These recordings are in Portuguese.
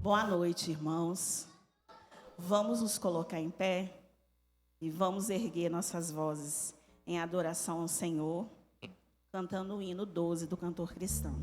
Boa noite, irmãos. Vamos nos colocar em pé e vamos erguer nossas vozes em adoração ao Senhor, cantando o hino 12 do cantor cristão.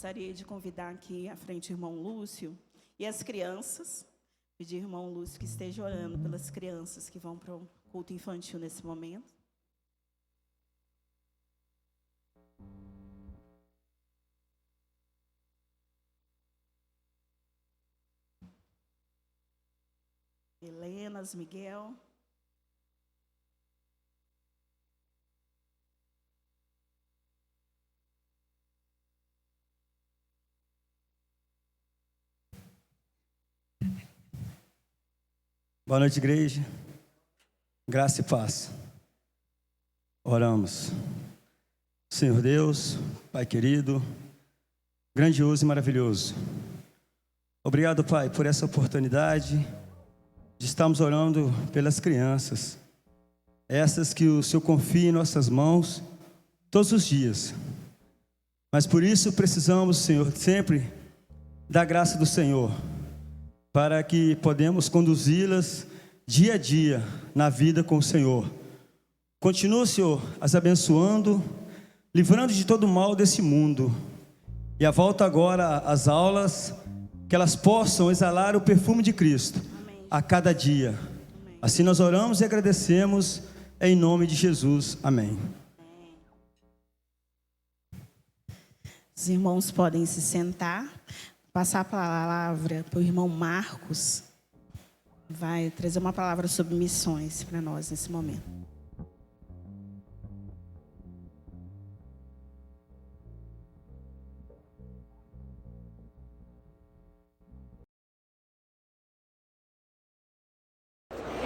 Gostaria de convidar aqui à frente o irmão Lúcio e as crianças, pedir ao irmão Lúcio que esteja orando pelas crianças que vão para o culto infantil nesse momento. Helenas, Miguel. Boa noite, igreja. Graça e paz. Oramos. Senhor Deus, Pai querido, grandioso e maravilhoso. Obrigado, Pai, por essa oportunidade de estarmos orando pelas crianças. Essas que o Senhor confia em nossas mãos todos os dias. Mas por isso precisamos, Senhor, sempre da graça do Senhor, para que podemos conduzi-las dia a dia na vida com o Senhor. Continua, Senhor, as abençoando, livrando de todo o mal desse mundo. E a volta agora às aulas, que elas possam exalar o perfume de Cristo. Amém. A cada dia. Amém. Assim nós oramos e agradecemos em nome de Jesus. Amém. Os irmãos podem se sentar. passar a palavra para o irmão Marcos. Vai trazer uma palavra sobre missões para nós nesse momento.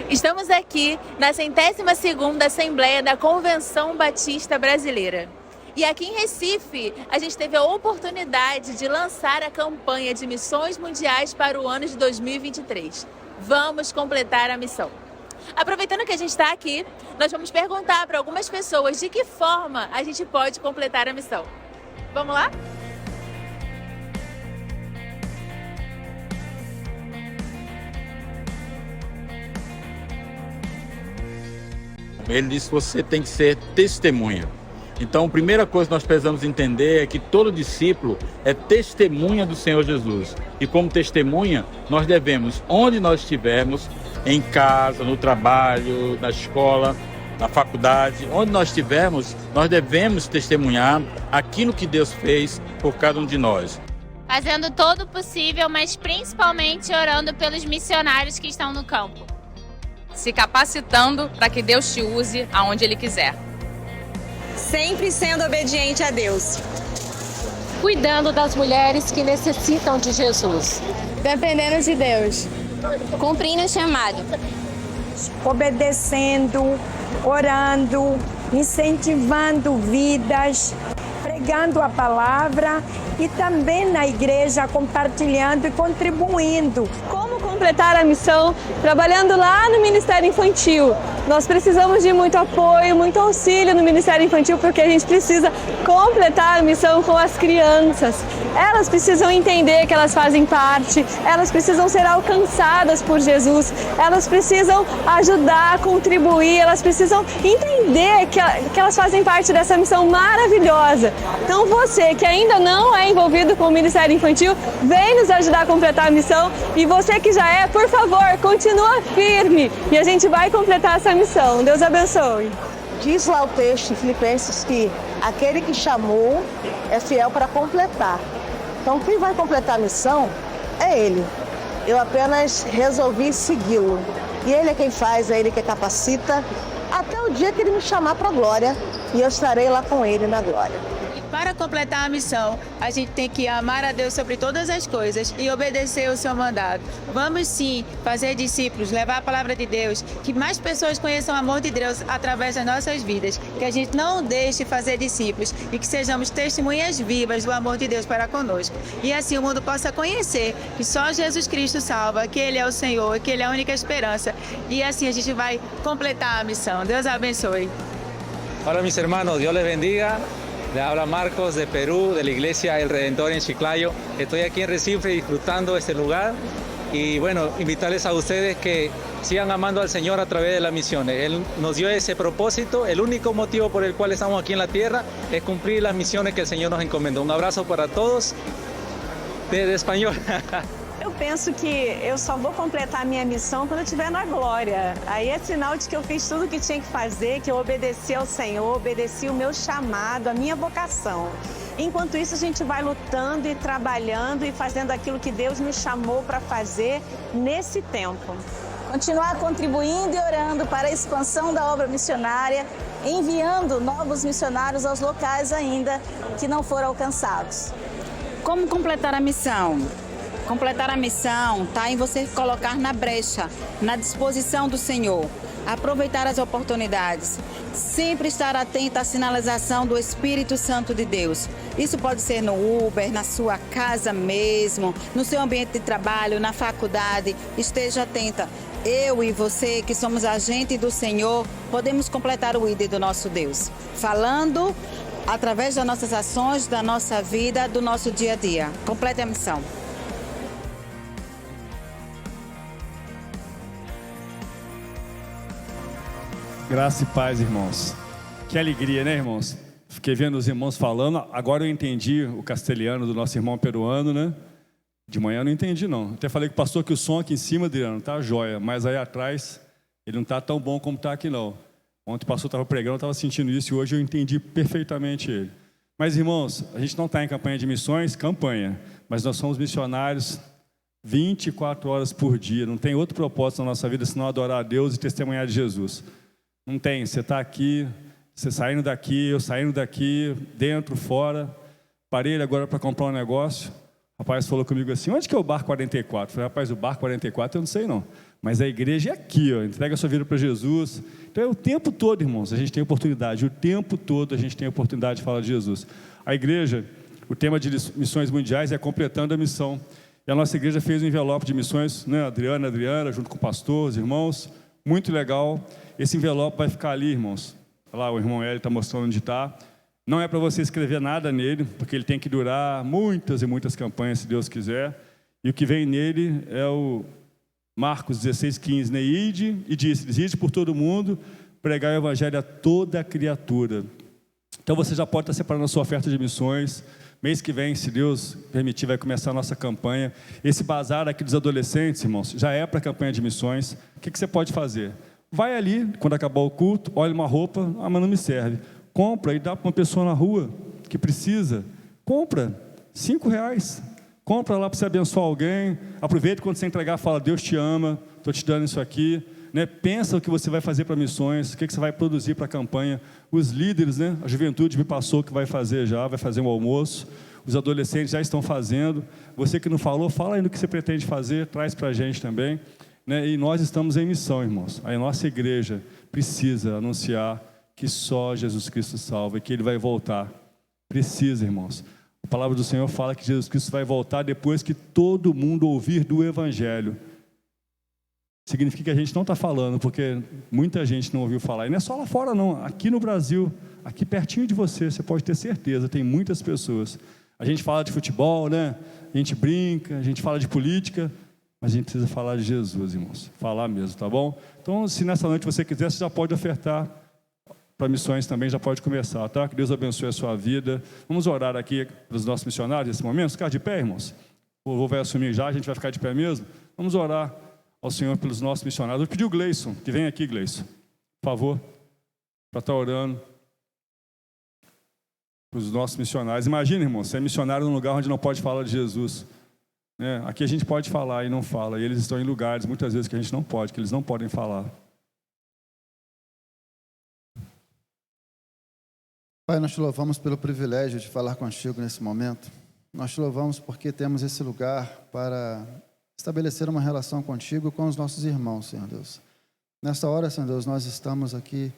Estamos aqui na 102ª Assembleia da Convenção Batista Brasileira. E aqui em Recife, a gente teve a oportunidade de lançar a campanha de missões mundiais para o ano de 2023. Vamos completar a missão. Aproveitando que a gente está aqui, nós vamos perguntar para algumas pessoas de que forma a gente pode completar a missão. Vamos lá? Ele disse que você tem que ser testemunha. Então, a primeira coisa que nós precisamos entender é que todo discípulo é testemunha do Senhor Jesus. E como testemunha, nós devemos, onde nós estivermos, em casa, no trabalho, na escola, na faculdade, onde nós estivermos, nós devemos testemunhar aquilo que Deus fez por cada um de nós. Fazendo todo o possível, mas principalmente orando pelos missionários que estão no campo. Se capacitando para que Deus te use aonde Ele quiser. Sempre sendo obediente a Deus. Cuidando das mulheres que necessitam de Jesus. Dependendo de Deus. Cumprindo o chamado. Obedecendo, orando, incentivando vidas, pregando a palavra e também na igreja compartilhando e contribuindo. Como completar a missão? Trabalhando lá no Ministério Infantil. Nós precisamos de muito apoio, muito auxílio no Ministério Infantil, porque a gente precisa completar a missão com as crianças. Elas precisam entender que elas fazem parte, elas precisam ser alcançadas por Jesus, elas precisam ajudar, contribuir, elas precisam entender que elas fazem parte dessa missão maravilhosa. Então você que ainda não é envolvido com o Ministério Infantil, vem nos ajudar a completar a missão, e você que já é, por favor, continua firme e a gente vai completar essa missão. Deus abençoe. Diz lá o texto em Filipenses que aquele que chamou é fiel para completar. Então quem vai completar a missão é Ele. Eu apenas resolvi segui-lo. E Ele é quem faz, é Ele que capacita, até o dia que Ele me chamar para a glória, e eu estarei lá com Ele na glória. Para completar a missão, a gente tem que amar a Deus sobre todas as coisas e obedecer o seu mandado. Vamos sim fazer discípulos, levar a palavra de Deus, que mais pessoas conheçam o amor de Deus através das nossas vidas, que a gente não deixe de fazer discípulos e que sejamos testemunhas vivas do amor de Deus para conosco. E assim o mundo possa conhecer que só Jesus Cristo salva, que Ele é o Senhor, que Ele é a única esperança. E assim a gente vai completar a missão. Deus abençoe. Hola mis hermanos, Dios les bendiga. Le habla Marcos de Perú, de la Iglesia El Redentor en Chiclayo. Estoy aquí en Recife disfrutando este lugar y bueno, invitarles a ustedes que sigan amando al Señor a través de las misiones. Él nos dio ese propósito, el único motivo por el cual estamos aquí en la tierra es cumplir las misiones que el Señor nos encomendó. Un abrazo para todos desde español. Eu penso que eu só vou completar a minha missão quando eu estiver na glória. Aí é sinal de que eu fiz tudo o que tinha que fazer, que eu obedeci ao Senhor, obedeci o meu chamado, a minha vocação. Enquanto isso, a gente vai lutando e trabalhando e fazendo aquilo que Deus nos chamou para fazer nesse tempo. Continuar contribuindo e orando para a expansão da obra missionária, enviando novos missionários aos locais ainda que não foram alcançados. Como completar a missão? Completar a missão está em você colocar na brecha, na disposição do Senhor, aproveitar as oportunidades, sempre estar atento à sinalização do Espírito Santo de Deus. Isso pode ser no Uber, na sua casa mesmo, no seu ambiente de trabalho, na faculdade. Esteja atenta. Eu e você, que somos agentes do Senhor, podemos completar o ID do nosso Deus, falando através das nossas ações, da nossa vida, do nosso dia a dia. Complete a missão. Graça e paz, irmãos. Que alegria, né, irmãos? Fiquei vendo os irmãos falando. Agora eu entendi o castelhano do nosso irmão peruano, né? De manhã eu não entendi, não. Até falei com o pastor que o som aqui em cima, Adriano, tá jóia. Mas aí atrás, ele não tá tão bom como tá aqui, não. Ontem o pastor estava pregando, eu estava sentindo isso. E hoje eu entendi perfeitamente ele. Mas, irmãos, a gente não está em campanha de missões, campanha. mas nós somos missionários 24 horas por dia. Não tem outro propósito na nossa vida senão adorar a Deus e testemunhar de Jesus. Não tem. Você está aqui, você saindo daqui, eu saindo daqui, dentro, fora. Parei agora para comprar um negócio. O rapaz falou comigo assim: onde que é o bar 44? Eu falei: rapaz, o bar 44 eu não sei não. Mas a igreja é aqui, ó. Entrega a sua vida para Jesus. Então é o tempo todo, irmãos, a gente tem oportunidade. O tempo todo a gente tem oportunidade de falar de Jesus. A igreja, o tema de missões mundiais é completando a missão. E a nossa igreja fez um envelope de missões, né? Adriana, junto com o pastor, os irmãos. Muito legal. Esse envelope vai ficar ali, irmãos. Olha lá, o irmão Hélio está mostrando onde está. Não é para você escrever nada nele, porque ele tem que durar muitas e muitas campanhas, se Deus quiser. E o que vem nele é o Marcos 16:15, né? Ide e disse: ide por todo mundo, pregar o evangelho a toda criatura. Então você já pode estar separando a sua oferta de missões. Mês que vem, se Deus permitir, vai começar a nossa campanha. Esse bazar aqui dos adolescentes, irmãos, já é para a campanha de missões. O que você pode fazer? Vai ali, quando acabar o culto, olha uma roupa: ah, mas não me serve. Compra e dá para uma pessoa na rua que precisa. Compra, R$5. Compra lá para você abençoar alguém. Aproveita quando você entregar, fala: Deus te ama, estou te dando isso aqui. Né? Pensa o que você vai fazer para missões, o que você vai produzir para a campanha. Os líderes, né? A juventude me passou que vai fazer um almoço. Os adolescentes já estão fazendo. Você que não falou, fala aí no que você pretende fazer, traz para a gente também. Né? E nós estamos em missão, irmãos. A nossa igreja precisa anunciar que só Jesus Cristo salva e que Ele vai voltar. Precisa, irmãos. A palavra do Senhor fala que Jesus Cristo vai voltar depois que todo mundo ouvir do Evangelho. Significa que a gente não está falando, porque muita gente não ouviu falar. E não é só lá fora, não. Aqui no Brasil, aqui pertinho de você, você pode ter certeza, tem muitas pessoas. A gente fala de futebol, né? A gente brinca, a gente fala de política, mas a gente precisa falar de Jesus, irmãos. Falar mesmo, tá bom? Então, se nessa noite você quiser, você já pode ofertar para missões também, já pode começar, tá? Que Deus abençoe a sua vida. Vamos orar aqui para os nossos missionários nesse momento. Ficar de pé, irmãos? O louvor vai assumir já, a gente vai ficar de pé mesmo. Vamos orar ao Senhor pelos nossos missionários. Eu pedi o Gleison, que vem aqui, Gleison, por favor, para estar orando para os nossos missionários. Imagina, irmão, você é missionário num lugar onde não pode falar de Jesus. Né? Aqui a gente pode falar e não fala, e eles estão em lugares, muitas vezes, que a gente não pode, que eles não podem falar. Pai, nós te louvamos pelo privilégio de falar contigo nesse momento. Nós te louvamos porque temos esse lugar para estabelecer uma relação contigo e com os nossos irmãos, Senhor Deus. Nessa hora, Senhor Deus, nós estamos aqui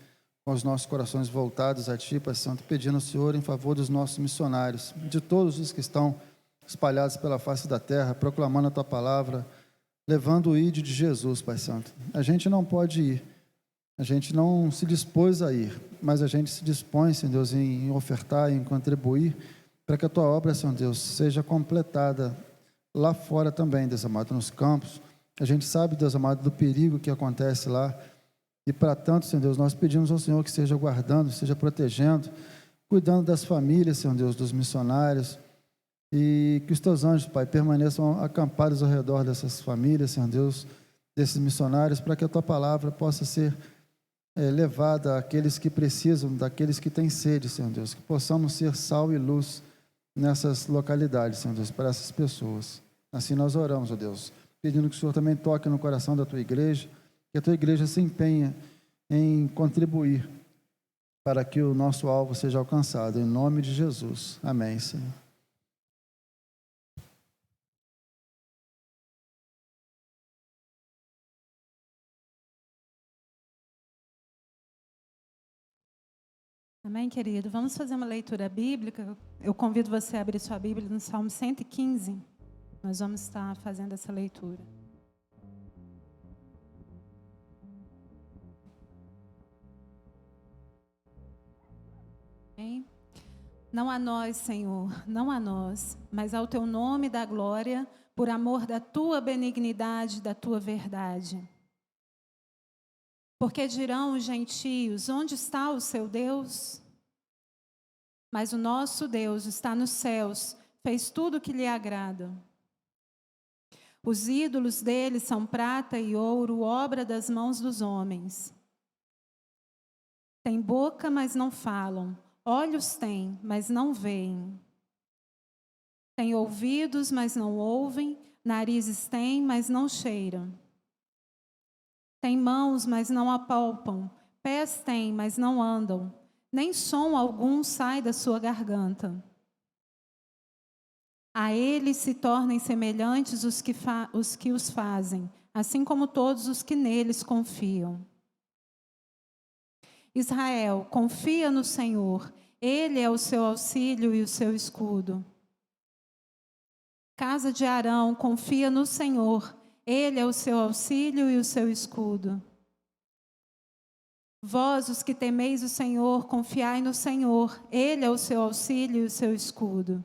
com os nossos corações voltados a Ti, Pai Santo, pedindo ao Senhor em favor dos nossos missionários, de todos os que estão espalhados pela face da terra, proclamando a Tua palavra, levando o ídolo de Jesus, Pai Santo. A gente não pode ir, a gente não se dispôs a ir, mas a gente se dispõe, Senhor Deus, em ofertar, em contribuir, para que a Tua obra, Senhor Deus, seja completada lá fora também, Deus amado, nos campos. A gente sabe, Deus amado, do perigo que acontece lá. E para tanto, Senhor Deus, nós pedimos ao Senhor que esteja guardando, esteja protegendo, cuidando das famílias, Senhor Deus, dos missionários. E que os Teus anjos, Pai, permaneçam acampados ao redor dessas famílias, Senhor Deus, desses missionários, para que a Tua palavra possa ser levada àqueles que precisam, daqueles que têm sede, Senhor Deus. Que possamos ser sal e luz nessas localidades, Senhor Deus, para essas pessoas. Assim nós oramos, ó Deus, pedindo que o Senhor também toque no coração da Tua igreja, que a Tua igreja se empenhe em contribuir para que o nosso alvo seja alcançado, em nome de Jesus. Amém, Senhor. Amém, querido? Vamos fazer uma leitura bíblica. Eu convido você a abrir sua Bíblia no Salmo 115. Nós vamos estar fazendo essa leitura. Amém? Não a nós, Senhor, não a nós, mas ao Teu nome da glória, por amor da Tua benignidade, da Tua verdade. Porque dirão os gentios: onde está o seu Deus? Mas o nosso Deus está nos céus, fez tudo o que lhe agrada. Os ídolos dele são prata e ouro, obra das mãos dos homens. Têm boca, mas não falam. Olhos têm, mas não veem. Têm ouvidos, mas não ouvem, narizes têm, mas não cheiram. Têm mãos, mas não apalpam, pés têm, mas não andam, nem som algum sai da sua garganta. A eles se tornem semelhantes os que os fazem, assim como todos os que neles confiam. Israel, confia no Senhor, Ele é o seu auxílio e o seu escudo. Casa de Arão, confia no Senhor, Ele é o seu auxílio e o seu escudo. Vós, os que temeis o Senhor, confiai no Senhor, Ele é o seu auxílio e o seu escudo.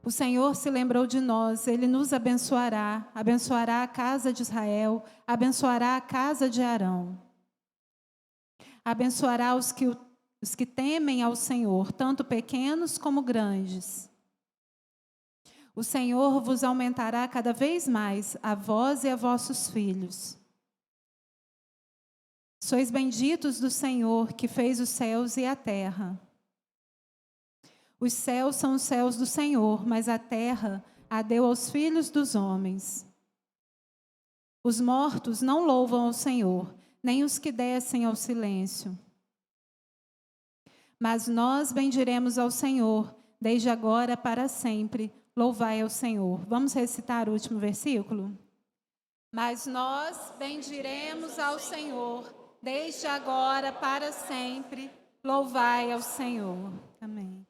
O Senhor se lembrou de nós, Ele nos abençoará, abençoará a casa de Israel, abençoará a casa de Arão. Abençoará os que temem ao Senhor, tanto pequenos como grandes. O Senhor vos aumentará cada vez mais, a vós e a vossos filhos. Sois benditos do Senhor, que fez os céus e a terra. Os céus são os céus do Senhor, mas a terra a deu aos filhos dos homens. Os mortos não louvam ao Senhor, nem os que descem ao silêncio. Mas nós bendiremos ao Senhor, desde agora para sempre. Louvai ao Senhor. Vamos recitar o último versículo? Mas nós bendiremos ao Senhor, desde agora para sempre. Louvai ao Senhor. Amém.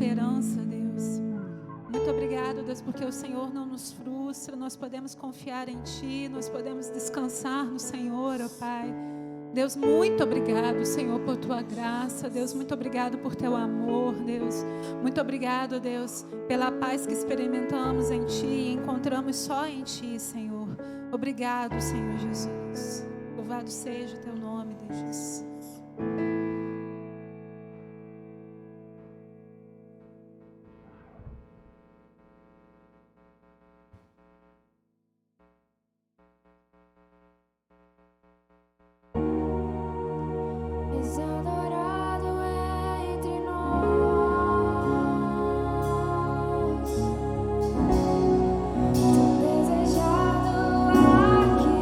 esperança, Deus. Muito obrigado, Deus, porque o Senhor não nos frustra, nós podemos confiar em Ti, nós podemos descansar no Senhor, ó Pai. Deus, muito obrigado, Senhor, por Tua graça. Deus, muito obrigado por Teu amor, Deus. Muito obrigado, Deus, pela paz que experimentamos em Ti e encontramos só em Ti, Senhor. Obrigado, Senhor Jesus. Louvado seja o Teu nome, Deus. Adorado é entre nós, tão desejado aqui.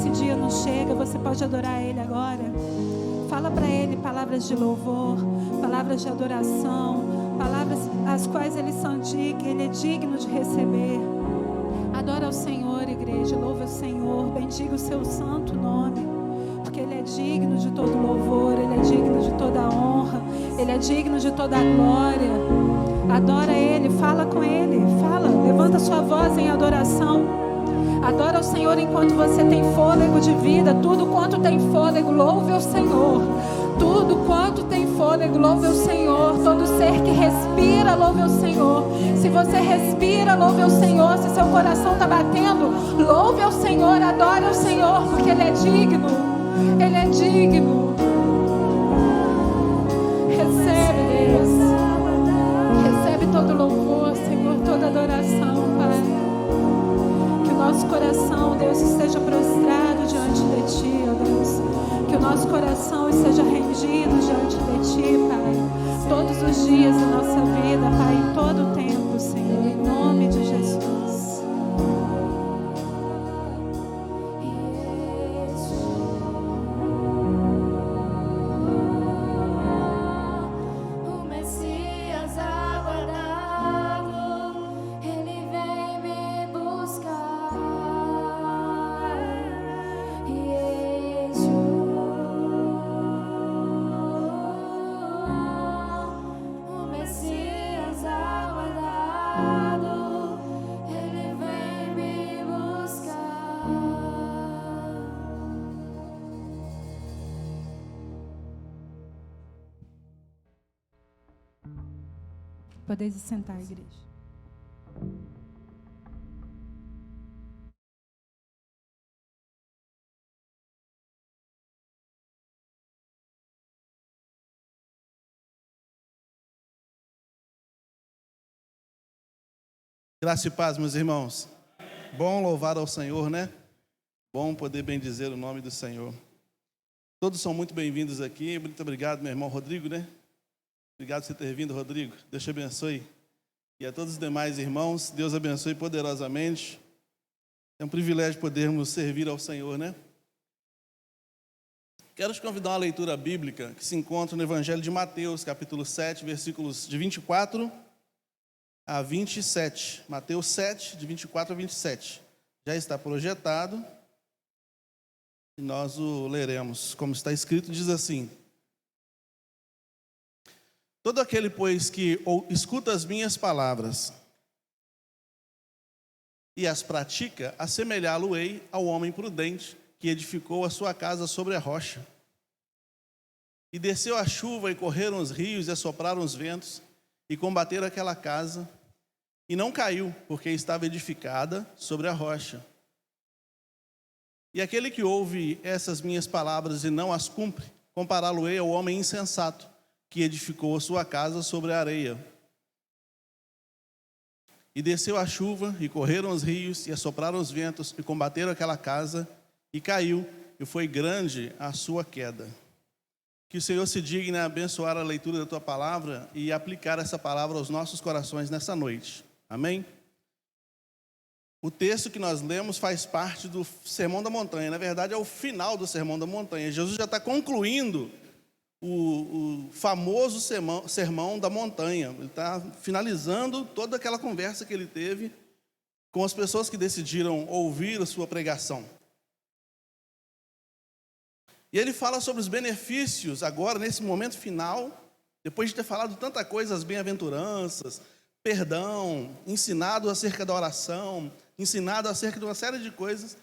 esse dia não chega, você pode adorar Ele agora. Fala para Ele palavras de louvor, palavras de adoração, palavras as quais Ele é digno de receber. Adora ao Senhor, igreja, louva o Senhor, bendiga o seu santo nome, porque Ele é digno de todo louvor, Ele é digno de toda honra, Ele é digno de toda glória. Adora Ele, fala com Ele, fala, levanta sua voz em adoração. Adora o Senhor enquanto você tem fôlego de vida. Tudo quanto tem fôlego, louve ao Senhor. Tudo quanto tem fôlego, louve ao Senhor. Todo ser que respira, louve ao Senhor. Se você respira, louve ao Senhor. Se seu coração está batendo, louve ao Senhor, adore ao Senhor, porque Ele é digno. Ele é digno. Recebe, Deus. Recebe todo louvor, Senhor, toda adoração, Pai. Nosso coração, Deus, esteja prostrado diante de Ti, ó Deus. Que o nosso coração esteja rendido diante de Ti, Pai. Todos os dias da nossa vida, Pai, em todo o tempo, Senhor, em nome de Jesus. Podeis sentar, igreja. Graça e paz, meus irmãos. Bom louvar ao Senhor, né? Bom poder bendizer o nome do Senhor. Todos são muito bem-vindos aqui. Muito obrigado, meu irmão Rodrigo, né? Obrigado por você ter vindo, Rodrigo. Deus te abençoe. E a todos os demais irmãos, Deus abençoe poderosamente. É um privilégio podermos servir ao Senhor, né? Quero te convidar a uma leitura bíblica que se encontra no Evangelho de Mateus, capítulo 7, versículos de 24 a 27. Mateus 7, de 24 a 27. Já está projetado e nós o leremos. Como está escrito, diz assim: todo aquele, pois, que escuta as minhas palavras e as pratica, assemelhá-lo-ei ao homem prudente que edificou a sua casa sobre a rocha. E desceu a chuva, e correram os rios, e assopraram os ventos, e combateram aquela casa, e não caiu, porque estava edificada sobre a rocha. E aquele que ouve essas minhas palavras e não as cumpre, compará-lo-ei ao homem insensato, que edificou a sua casa sobre a areia. E desceu a chuva, e correram os rios, e assopraram os ventos, e combateram aquela casa, e caiu, e foi grande a sua queda. Que o Senhor se digne a abençoar a leitura da Tua palavra e aplicar essa palavra aos nossos corações nessa noite. Amém? O texto que nós lemos faz parte do Sermão da Montanha. Na verdade, é o final do Sermão da Montanha. Jesus já está concluindo o famoso sermão da montanha. Ele está finalizando toda aquela conversa que ele teve com as pessoas que decidiram ouvir a sua pregação. E ele fala sobre os benefícios agora, nesse momento final, depois de ter falado tanta coisa, as bem-aventuranças, perdão, ensinado acerca da oração, ensinado acerca de uma série de coisas.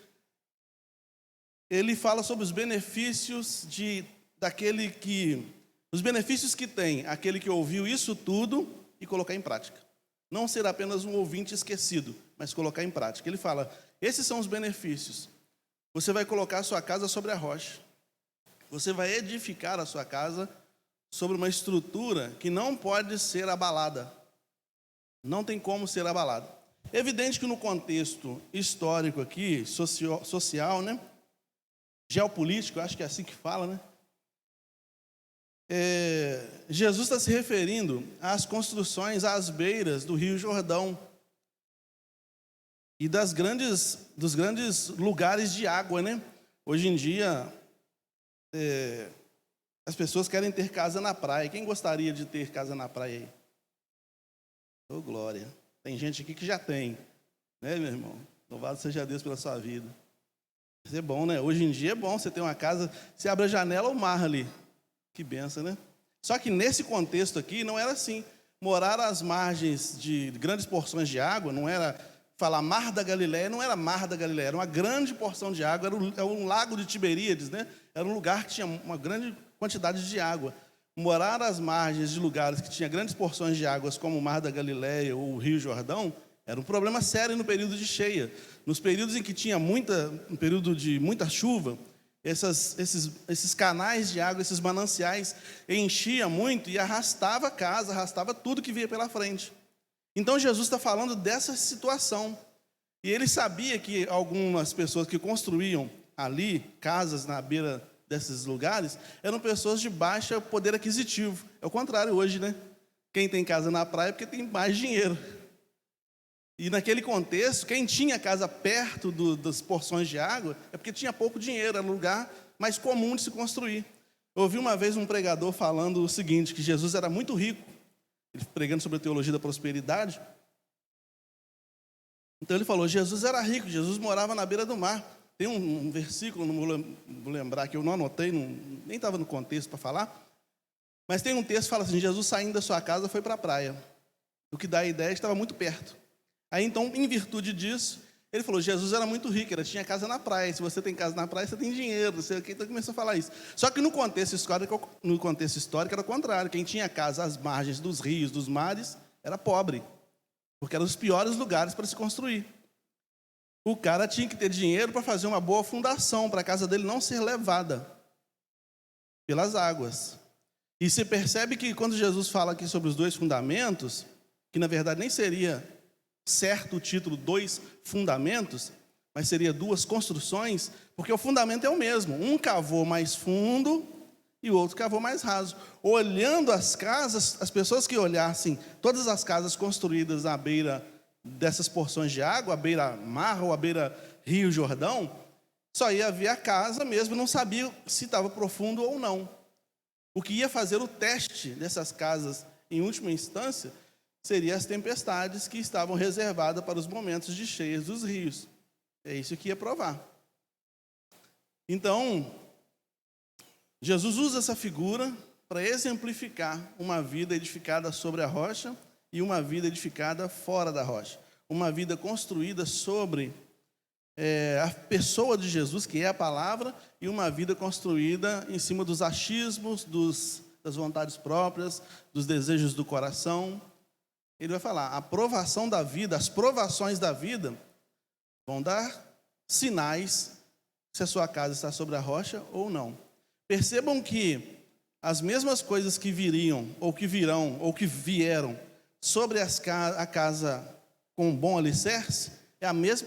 Ele fala sobre os benefícios os benefícios que tem aquele que ouviu isso tudo e colocar em prática. Não ser apenas um ouvinte esquecido, mas colocar em prática. Ele fala, esses são os benefícios. Você vai colocar a sua casa sobre a rocha. Você vai edificar a sua casa sobre uma estrutura que não pode ser abalada. Não tem como ser abalada. É evidente que no contexto histórico aqui, social, né? Geopolítico, acho que é assim que fala, né? Jesus está se referindo às construções às beiras do Rio Jordão e dos grandes lugares de água, né? Hoje em dia, as pessoas querem ter casa na praia. Quem gostaria de ter casa na praia aí? Ô, glória. Tem gente aqui que já tem, né, meu irmão? Louvado seja Deus pela sua vida. Isso é bom, né? Hoje em dia é bom você ter uma casa, você abre a janela, o mar ali. Que benção, né? Só que nesse contexto aqui não era assim. Morar às margens de grandes porções de água, não era falar Mar da Galileia, não era Mar da Galileia, era uma grande porção de água, era um lago de Tiberíades, né? Era um lugar que tinha uma grande quantidade de água. Morar às margens de lugares que tinha grandes porções de águas, como o Mar da Galileia ou o Rio Jordão, era um problema sério no período de cheia. Nos períodos em que tinha um período de muita chuva, esses canais de água, esses mananciais, enchia muito e arrastava a casa, arrastava tudo que via pela frente. Então Jesus está falando dessa situação. E ele sabia que algumas pessoas que construíam ali casas na beira desses lugares eram pessoas de baixo poder aquisitivo. É o contrário hoje, né? Quem tem casa na praia é porque tem mais dinheiro. E naquele contexto, quem tinha casa perto das porções de água é porque tinha pouco dinheiro, era um lugar mais comum de se construir. Eu ouvi uma vez um pregador falando o seguinte, que Jesus era muito rico, ele pregando sobre a teologia da prosperidade. Então ele falou, Jesus era rico, Jesus morava na beira do mar. Tem um versículo, não vou lembrar, que eu não anotei, nem estava no contexto para falar, mas tem um texto que fala assim, Jesus saindo da sua casa foi para a praia, o que dá a ideia que estava muito perto. Aí então, em virtude disso, ele falou, Jesus era muito rico, ele tinha casa na praia, se você tem casa na praia, você tem dinheiro, então começou a falar isso. Só que no contexto histórico era o contrário, quem tinha casa às margens dos rios, dos mares, era pobre, porque eram os piores lugares para se construir. O cara tinha que ter dinheiro para fazer uma boa fundação, para a casa dele não ser levada pelas águas. E você percebe que quando Jesus fala aqui sobre os 2 fundamentos, que na verdade nem seria certo o título 2 fundamentos, mas seria 2 construções, porque o fundamento é o mesmo. Um cavou mais fundo e o outro cavou mais raso. Olhando as casas, as pessoas que olhassem todas as casas construídas à beira dessas porções de água, à beira-mar ou à beira-rio Jordão, só ia ver a casa mesmo, não sabia se estava profundo ou não. O que ia fazer o teste dessas casas, em última instância, seriam as tempestades que estavam reservadas para os momentos de cheias dos rios. É isso que ia provar. Então, Jesus usa essa figura para exemplificar uma vida edificada sobre a rocha e uma vida edificada fora da rocha. Uma vida construída sobre a pessoa de Jesus, que é a palavra, e uma vida construída em cima dos achismos, das vontades próprias, dos desejos do coração. Ele vai falar, a provação da vida, as provações da vida vão dar sinais se a sua casa está sobre a rocha ou não. Percebam que as mesmas coisas que viriam, ou que virão, ou que vieram sobre a casa com um bom alicerce,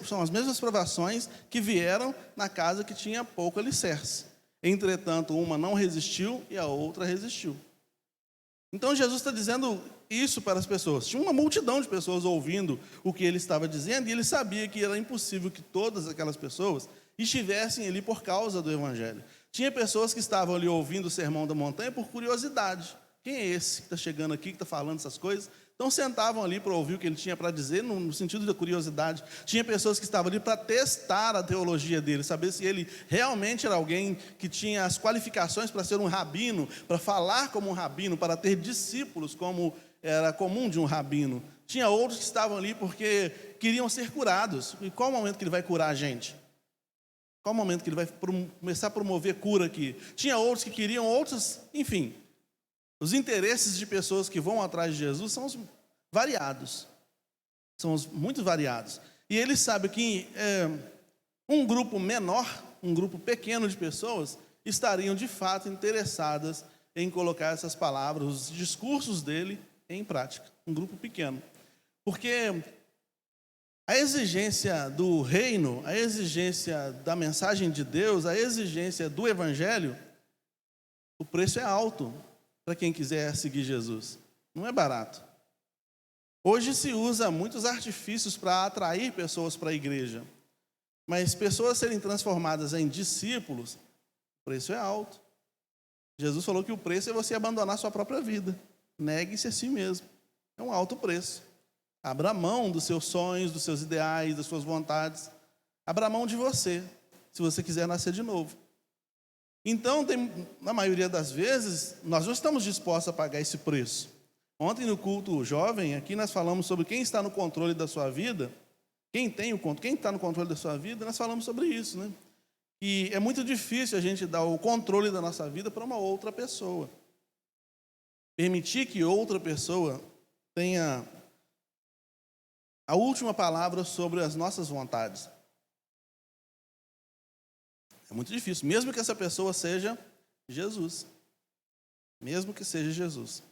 são as mesmas provações que vieram na casa que tinha pouco alicerce. Entretanto, uma não resistiu e a outra resistiu. Então Jesus está dizendo isso para as pessoas. Tinha uma multidão de pessoas ouvindo o que ele estava dizendo, e ele sabia que era impossível que todas aquelas pessoas estivessem ali por causa do Evangelho. Tinha pessoas que estavam ali ouvindo o Sermão da Montanha por curiosidade. Quem é esse que está chegando aqui, que está falando essas coisas? Então sentavam ali para ouvir o que ele tinha para dizer, no sentido da curiosidade. Tinha pessoas que estavam ali para testar a teologia dele, saber se ele realmente era alguém que tinha as qualificações para ser um rabino, para falar como um rabino, para ter discípulos como era comum de um rabino. Tinha outros que estavam ali porque queriam ser curados. E qual o momento que ele vai curar a gente? Qual o momento que ele vai começar a promover cura aqui? Tinha outros que queriam outros, enfim. Os interesses de pessoas que vão atrás de Jesus são os variados. São os muito variados. E ele sabe que um grupo menor, um grupo pequeno de pessoas, estariam de fato interessadas em colocar essas palavras, os discursos dele, em prática. Um grupo pequeno. Porque a exigência do reino, a exigência da mensagem de Deus, a exigência do evangelho, o preço é alto para quem quiser seguir Jesus. Não é barato. Hoje se usa muitos artifícios para atrair pessoas para a igreja. Mas pessoas serem transformadas em discípulos, o preço é alto. Jesus falou que o preço é você abandonar sua própria vida. Negue-se a si mesmo. É um alto preço. Abra mão dos seus sonhos, dos seus ideais, das suas vontades. Abra mão de você, se você quiser nascer de novo. Então, na maioria das vezes, nós não estamos dispostos a pagar esse preço. Ontem, no culto jovem, aqui nós falamos sobre quem está no controle da sua vida. Quem está no controle da sua vida, nós falamos sobre isso, né? E é muito difícil a gente dar o controle da nossa vida para uma outra pessoa. Permitir que outra pessoa tenha a última palavra sobre as nossas vontades. É muito difícil, mesmo que essa pessoa seja Jesus. Mesmo que seja Jesus.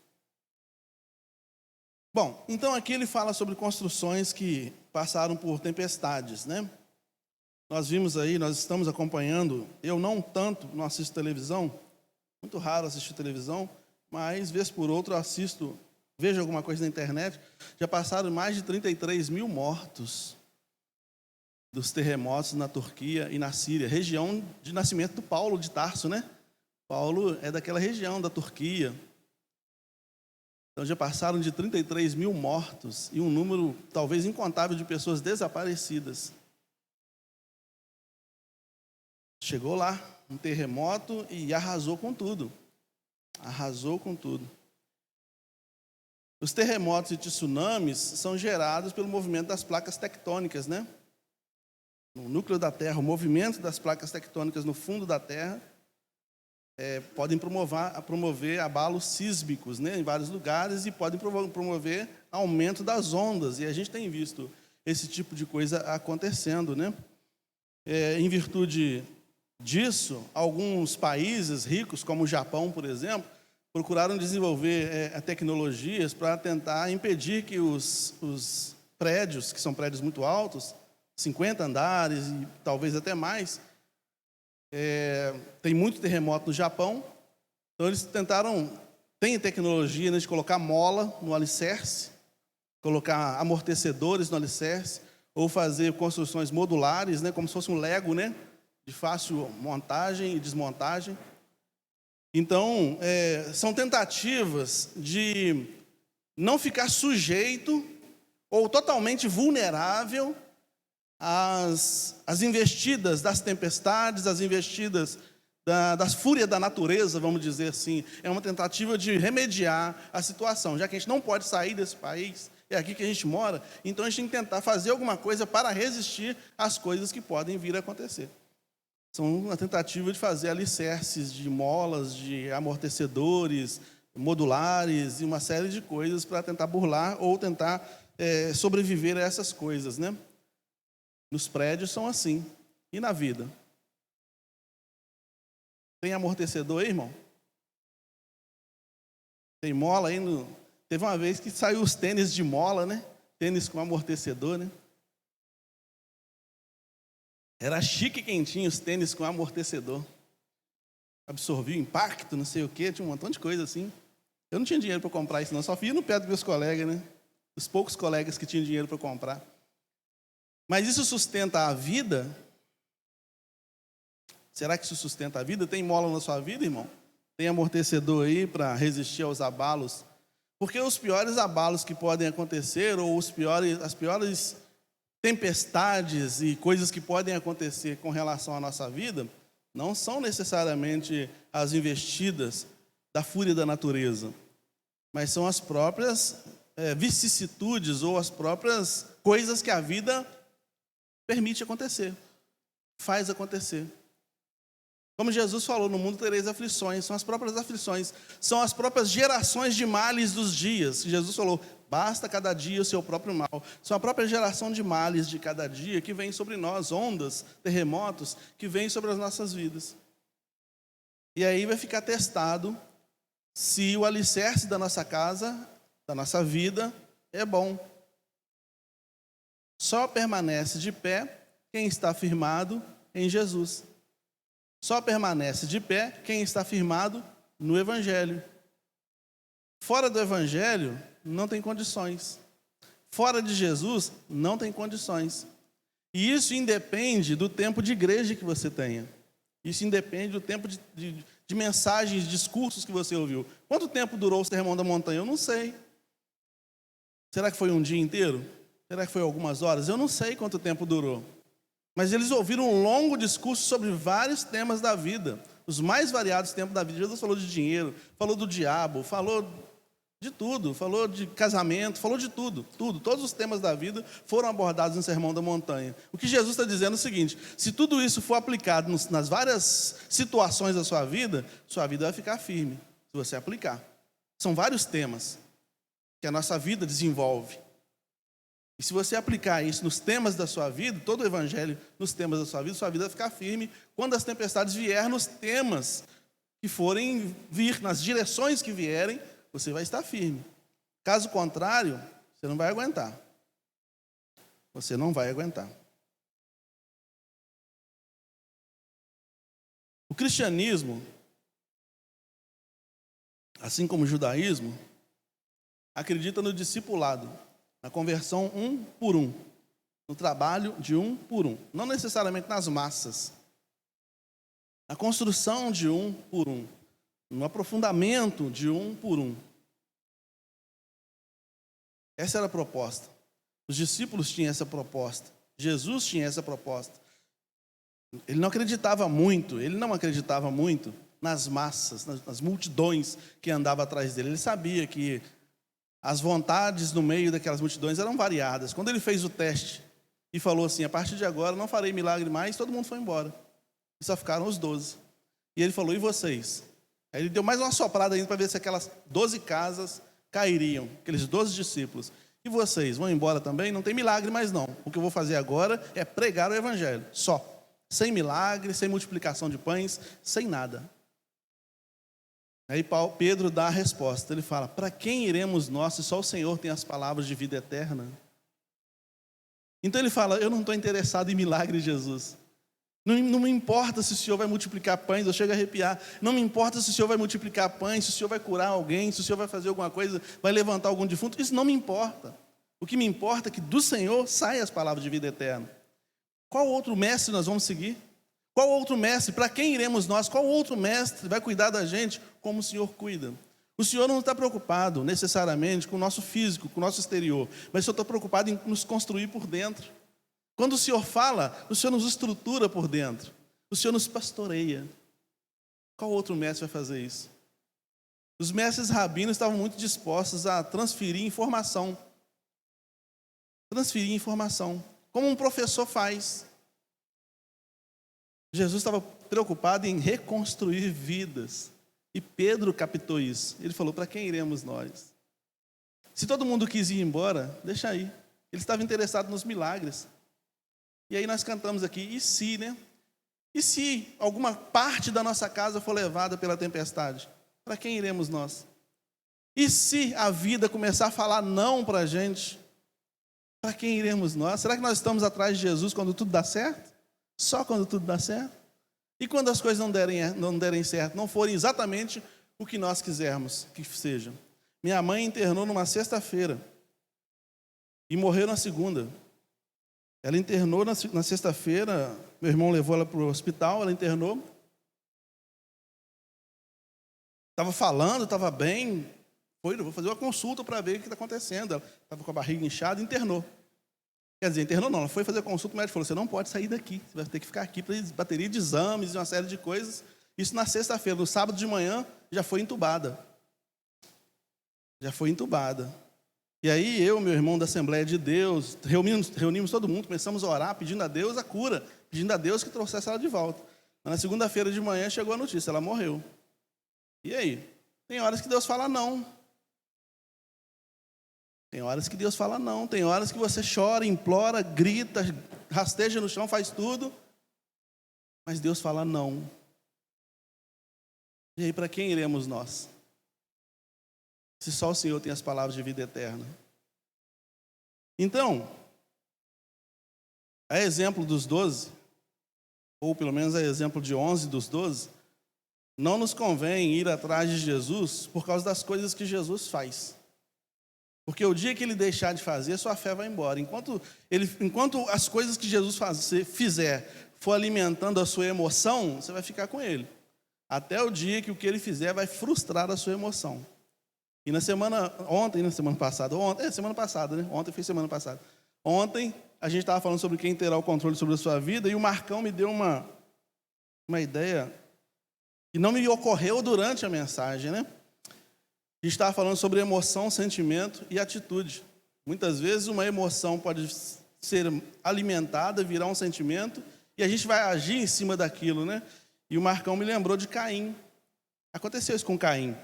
Bom, então aqui ele fala sobre construções que passaram por tempestades, né? Nós vimos aí, nós estamos acompanhando, eu não assisto televisão, muito raro assistir televisão, mas vez por outra eu vejo alguma coisa na internet. Já passaram mais de 33 mil mortos dos terremotos na Turquia e na Síria, região de nascimento do Paulo de Tarso, né? Paulo é daquela região da Turquia. Então já passaram de 33 mil mortos e um número talvez incontável de pessoas desaparecidas. Chegou lá um terremoto e arrasou com tudo. Arrasou com tudo. Os terremotos e tsunamis são gerados pelo movimento das placas tectônicas, né? No núcleo da Terra, o movimento das placas tectônicas no fundo da Terra podem promover abalos sísmicos, né, em vários lugares, e podem promover aumento das ondas. E a gente tem visto esse tipo de coisa acontecendo, né? Em virtude disso, alguns países ricos, como o Japão, por exemplo, procuraram desenvolver tecnologias para tentar impedir que os prédios, que são prédios muito altos, 50 andares e talvez até mais, tem muito terremoto no Japão, então eles tem tecnologia, né, de colocar mola no alicerce, colocar amortecedores no alicerce, ou fazer construções modulares, né, como se fosse um Lego, né, de fácil montagem e desmontagem. Então, são tentativas de não ficar sujeito ou totalmente vulnerável às investidas das tempestades, às investidas das fúrias da natureza, vamos dizer assim. É uma tentativa de remediar a situação. Já que a gente não pode sair desse país, é aqui que a gente mora, então a gente tem que tentar fazer alguma coisa para resistir às coisas que podem vir a acontecer. São uma tentativa de fazer alicerces de molas, de amortecedores, modulares e uma série de coisas para tentar burlar ou tentar sobreviver a essas coisas, né? Nos prédios são assim. E na vida? Tem amortecedor aí, irmão? Tem mola aí? Teve uma vez que saiu os tênis de mola, né? Tênis com amortecedor, né? Era chique e quentinho os tênis com amortecedor. Absorvia o impacto, não sei o quê, tinha um montão de coisa assim. Eu não tinha dinheiro para comprar isso, não. Só ia no pé dos meus colegas, né? Os poucos colegas que tinham dinheiro para comprar. Mas isso sustenta a vida? Será que isso sustenta a vida? Tem mola na sua vida, irmão? Tem amortecedor aí para resistir aos abalos? Porque os piores abalos que podem acontecer, ou as piores tempestades e coisas que podem acontecer com relação à nossa vida, não são necessariamente as investidas da fúria da natureza, mas são as próprias vicissitudes ou as próprias coisas que a vida permite acontecer, faz acontecer. Como Jesus falou, no mundo tereis aflições, são as próprias aflições, são as próprias gerações de males dos dias. Jesus falou, basta cada dia o seu próprio mal. São a própria geração de males de cada dia que vem sobre nós, ondas, terremotos, que vêm sobre as nossas vidas. E aí vai ficar testado se o alicerce da nossa casa, da nossa vida, é bom. Só permanece de pé quem está firmado em Jesus. Só permanece de pé quem está firmado no Evangelho. Fora do Evangelho, não tem condições. Fora de Jesus, não tem condições. E isso independe do tempo de igreja que você tenha. Isso independe do tempo de mensagens, discursos que você ouviu. Quanto tempo durou o Sermão da Montanha? Eu não sei. Será que foi um dia inteiro? Será que foi algumas horas? Eu não sei quanto tempo durou. Mas eles ouviram um longo discurso sobre vários temas da vida. Os mais variados temas da vida. Jesus falou de dinheiro, falou do diabo, falou de tudo, falou de casamento, falou de tudo, tudo. Todos os temas da vida foram abordados no Sermão da Montanha. O que Jesus está dizendo é o seguinte: se tudo isso for aplicado nas várias situações da sua vida vai ficar firme, se você aplicar. São vários temas que a nossa vida desenvolve. E se você aplicar isso nos temas da sua vida, todo o evangelho nos temas da sua vida vai ficar firme quando as tempestades vierem nos temas que forem vir, nas direções que vierem, você vai estar firme. Caso contrário, você não vai aguentar. Você não vai aguentar. O cristianismo, assim como o judaísmo, acredita no discipulado, na conversão um por um, no trabalho de um por um, não necessariamente nas massas, na construção de um por um, no aprofundamento de um por um. Essa era a proposta. Os discípulos tinham essa proposta. Jesus tinha essa proposta. Ele não acreditava muito nas massas, nas multidões que andavam atrás dele. Ele sabia que as vontades no meio daquelas multidões eram variadas. Quando ele fez o teste e falou assim: a partir de agora não farei milagre mais, todo mundo foi embora. E só ficaram os 12. E ele falou: e vocês? Aí ele deu mais uma soprada ainda para ver se aquelas 12 casas cairiam, aqueles 12 discípulos. E vocês vão embora também? Não tem milagre mais não. O que eu vou fazer agora é pregar o evangelho, só. Sem milagre, sem multiplicação de pães, sem nada. Aí Pedro dá a resposta. Ele fala: para quem iremos nós se só o Senhor tem as palavras de vida eterna? Então ele fala: eu não estou interessado em milagre, Jesus. Não me importa se o Senhor vai multiplicar pães, eu chego a arrepiar. Não me importa se o Senhor vai multiplicar pães, se o Senhor vai curar alguém, se o Senhor vai fazer alguma coisa, vai levantar algum defunto. Isso não me importa. O que me importa é que do Senhor saem as palavras de vida eterna. Qual outro mestre nós vamos seguir? Qual outro mestre? Para quem iremos nós? Qual outro mestre vai cuidar da gente como o Senhor cuida? O Senhor não está preocupado necessariamente com o nosso físico, com o nosso exterior, mas o Senhor está preocupado em nos construir por dentro. Quando o Senhor fala, o Senhor nos estrutura por dentro. O Senhor nos pastoreia. Qual outro mestre vai fazer isso? Os mestres rabinos estavam muito dispostos a transferir informação. Transferir informação. Como um professor faz. Jesus estava preocupado em reconstruir vidas. E Pedro captou isso. Ele falou: para quem iremos nós? Se todo mundo quis ir embora, deixa aí. Ele estava interessado nos milagres. E aí nós cantamos aqui: e se, né? E se alguma parte da nossa casa for levada pela tempestade? Para quem iremos nós? E se a vida começar a falar não para a gente? Para quem iremos nós? Será que nós estamos atrás de Jesus quando tudo dá certo? Só quando tudo dá certo? E quando as coisas não derem certo, não forem exatamente o que nós quisermos que sejam? Minha mãe internou numa sexta-feira e morreu na segunda. Ela internou na sexta-feira, meu irmão levou ela para o hospital, ela internou. Estava falando, estava bem. Vou fazer uma consulta para ver o que está acontecendo. Ela estava com a barriga inchada e internou. Quer dizer, internou não, ela foi fazer a consulta, o médico falou: você não pode sair daqui, você vai ter que ficar aqui para bateria de exames e uma série de coisas. Isso na sexta-feira. No sábado de manhã, já foi entubada. E aí eu, meu irmão da Assembleia de Deus, reunimos todo mundo, começamos a orar, pedindo a Deus a cura, pedindo a Deus que trouxesse ela de volta. Mas na segunda-feira de manhã chegou a notícia: ela morreu. E aí? Tem horas que Deus fala não. Tem horas que Deus fala não. Tem horas que você chora, implora, grita, rasteja no chão, faz tudo. Mas Deus fala não. E aí, para quem iremos nós? Se só o Senhor tem as palavras de vida eterna. Então, a exemplo dos 12, ou pelo menos a exemplo de 11 dos 12, não nos convém ir atrás de Jesus por causa das coisas que Jesus faz. Porque o dia que ele deixar de fazer, sua fé vai embora. Enquanto as coisas que Jesus fizer for alimentando a sua emoção, você vai ficar com ele. Até o dia que o que ele fizer vai frustrar a sua emoção. E semana passada, né? Ontem foi semana passada. Ontem a gente estava falando sobre quem terá o controle sobre a sua vida e o Marcão me deu uma ideia que não me ocorreu durante a mensagem, né? A gente estava falando sobre emoção, sentimento e atitude. Muitas vezes uma emoção pode ser alimentada, virar um sentimento, e a gente vai agir em cima daquilo, né? E o Marcão me lembrou de Caim. Aconteceu isso com Caim.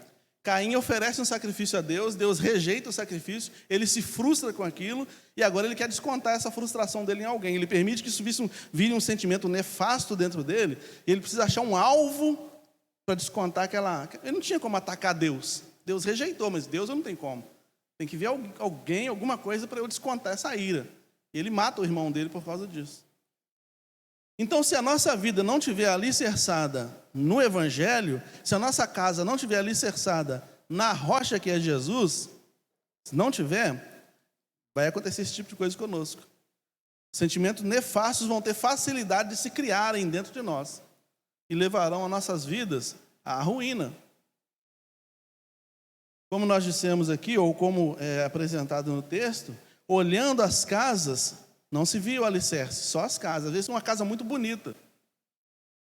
Caim oferece um sacrifício a Deus, Deus rejeita o sacrifício, ele se frustra com aquilo, e agora ele quer descontar essa frustração dele em alguém. Ele permite que isso vire um sentimento nefasto dentro dele, e ele precisa achar um alvo para descontar aquela... Ele não tinha como atacar Deus. Deus rejeitou, mas Deus eu não tenho como. Tem que vir alguém, alguma coisa para eu descontar essa ira. E ele mata o irmão dele por causa disso. Então, se a nossa vida não estiver alicerçada no Evangelho, se a nossa casa não estiver alicerçada na rocha que é Jesus, se não tiver, vai acontecer esse tipo de coisa conosco. Sentimentos nefastos vão ter facilidade de se criarem dentro de nós e levarão as nossas vidas à ruína. Como nós dissemos aqui, ou como é apresentado no texto, olhando as casas, não se via o alicerce, só as casas. Às vezes uma casa muito bonita,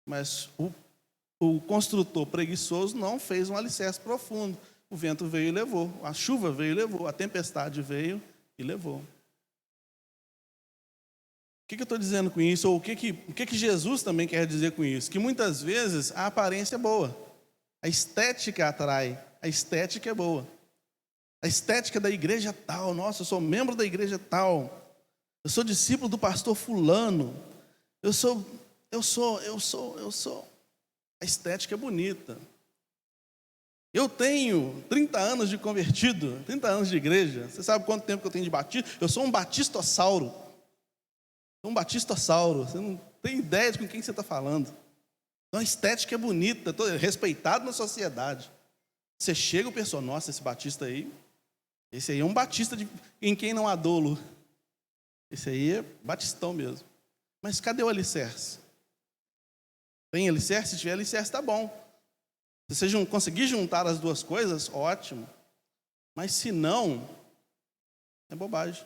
mas o construtor preguiçoso não fez um alicerce profundo. O vento veio e levou, a chuva veio e levou, a tempestade veio e levou. O que eu estou dizendo com isso? Ou o que Jesus também quer dizer com isso? Que muitas vezes a aparência é boa, a estética atrai, a estética é boa. A estética da igreja tal, nossa, eu sou membro da igreja tal, eu sou discípulo do pastor fulano, eu sou. A estética é bonita. Eu tenho 30 anos de convertido, 30 anos de igreja. Você sabe quanto tempo que eu tenho de batismo? Eu sou um batistossauro. Você não tem ideia de com quem você está falando. Então a estética é bonita, estou respeitado na sociedade. Você chega e o pessoal, nossa, esse aí é um batista em quem não há dolo. Esse aí é batistão mesmo. Mas cadê o alicerce? Tem alicerce? Se tiver alicerce, está bom. Se você conseguir juntar as duas coisas, ótimo. Mas se não, é bobagem.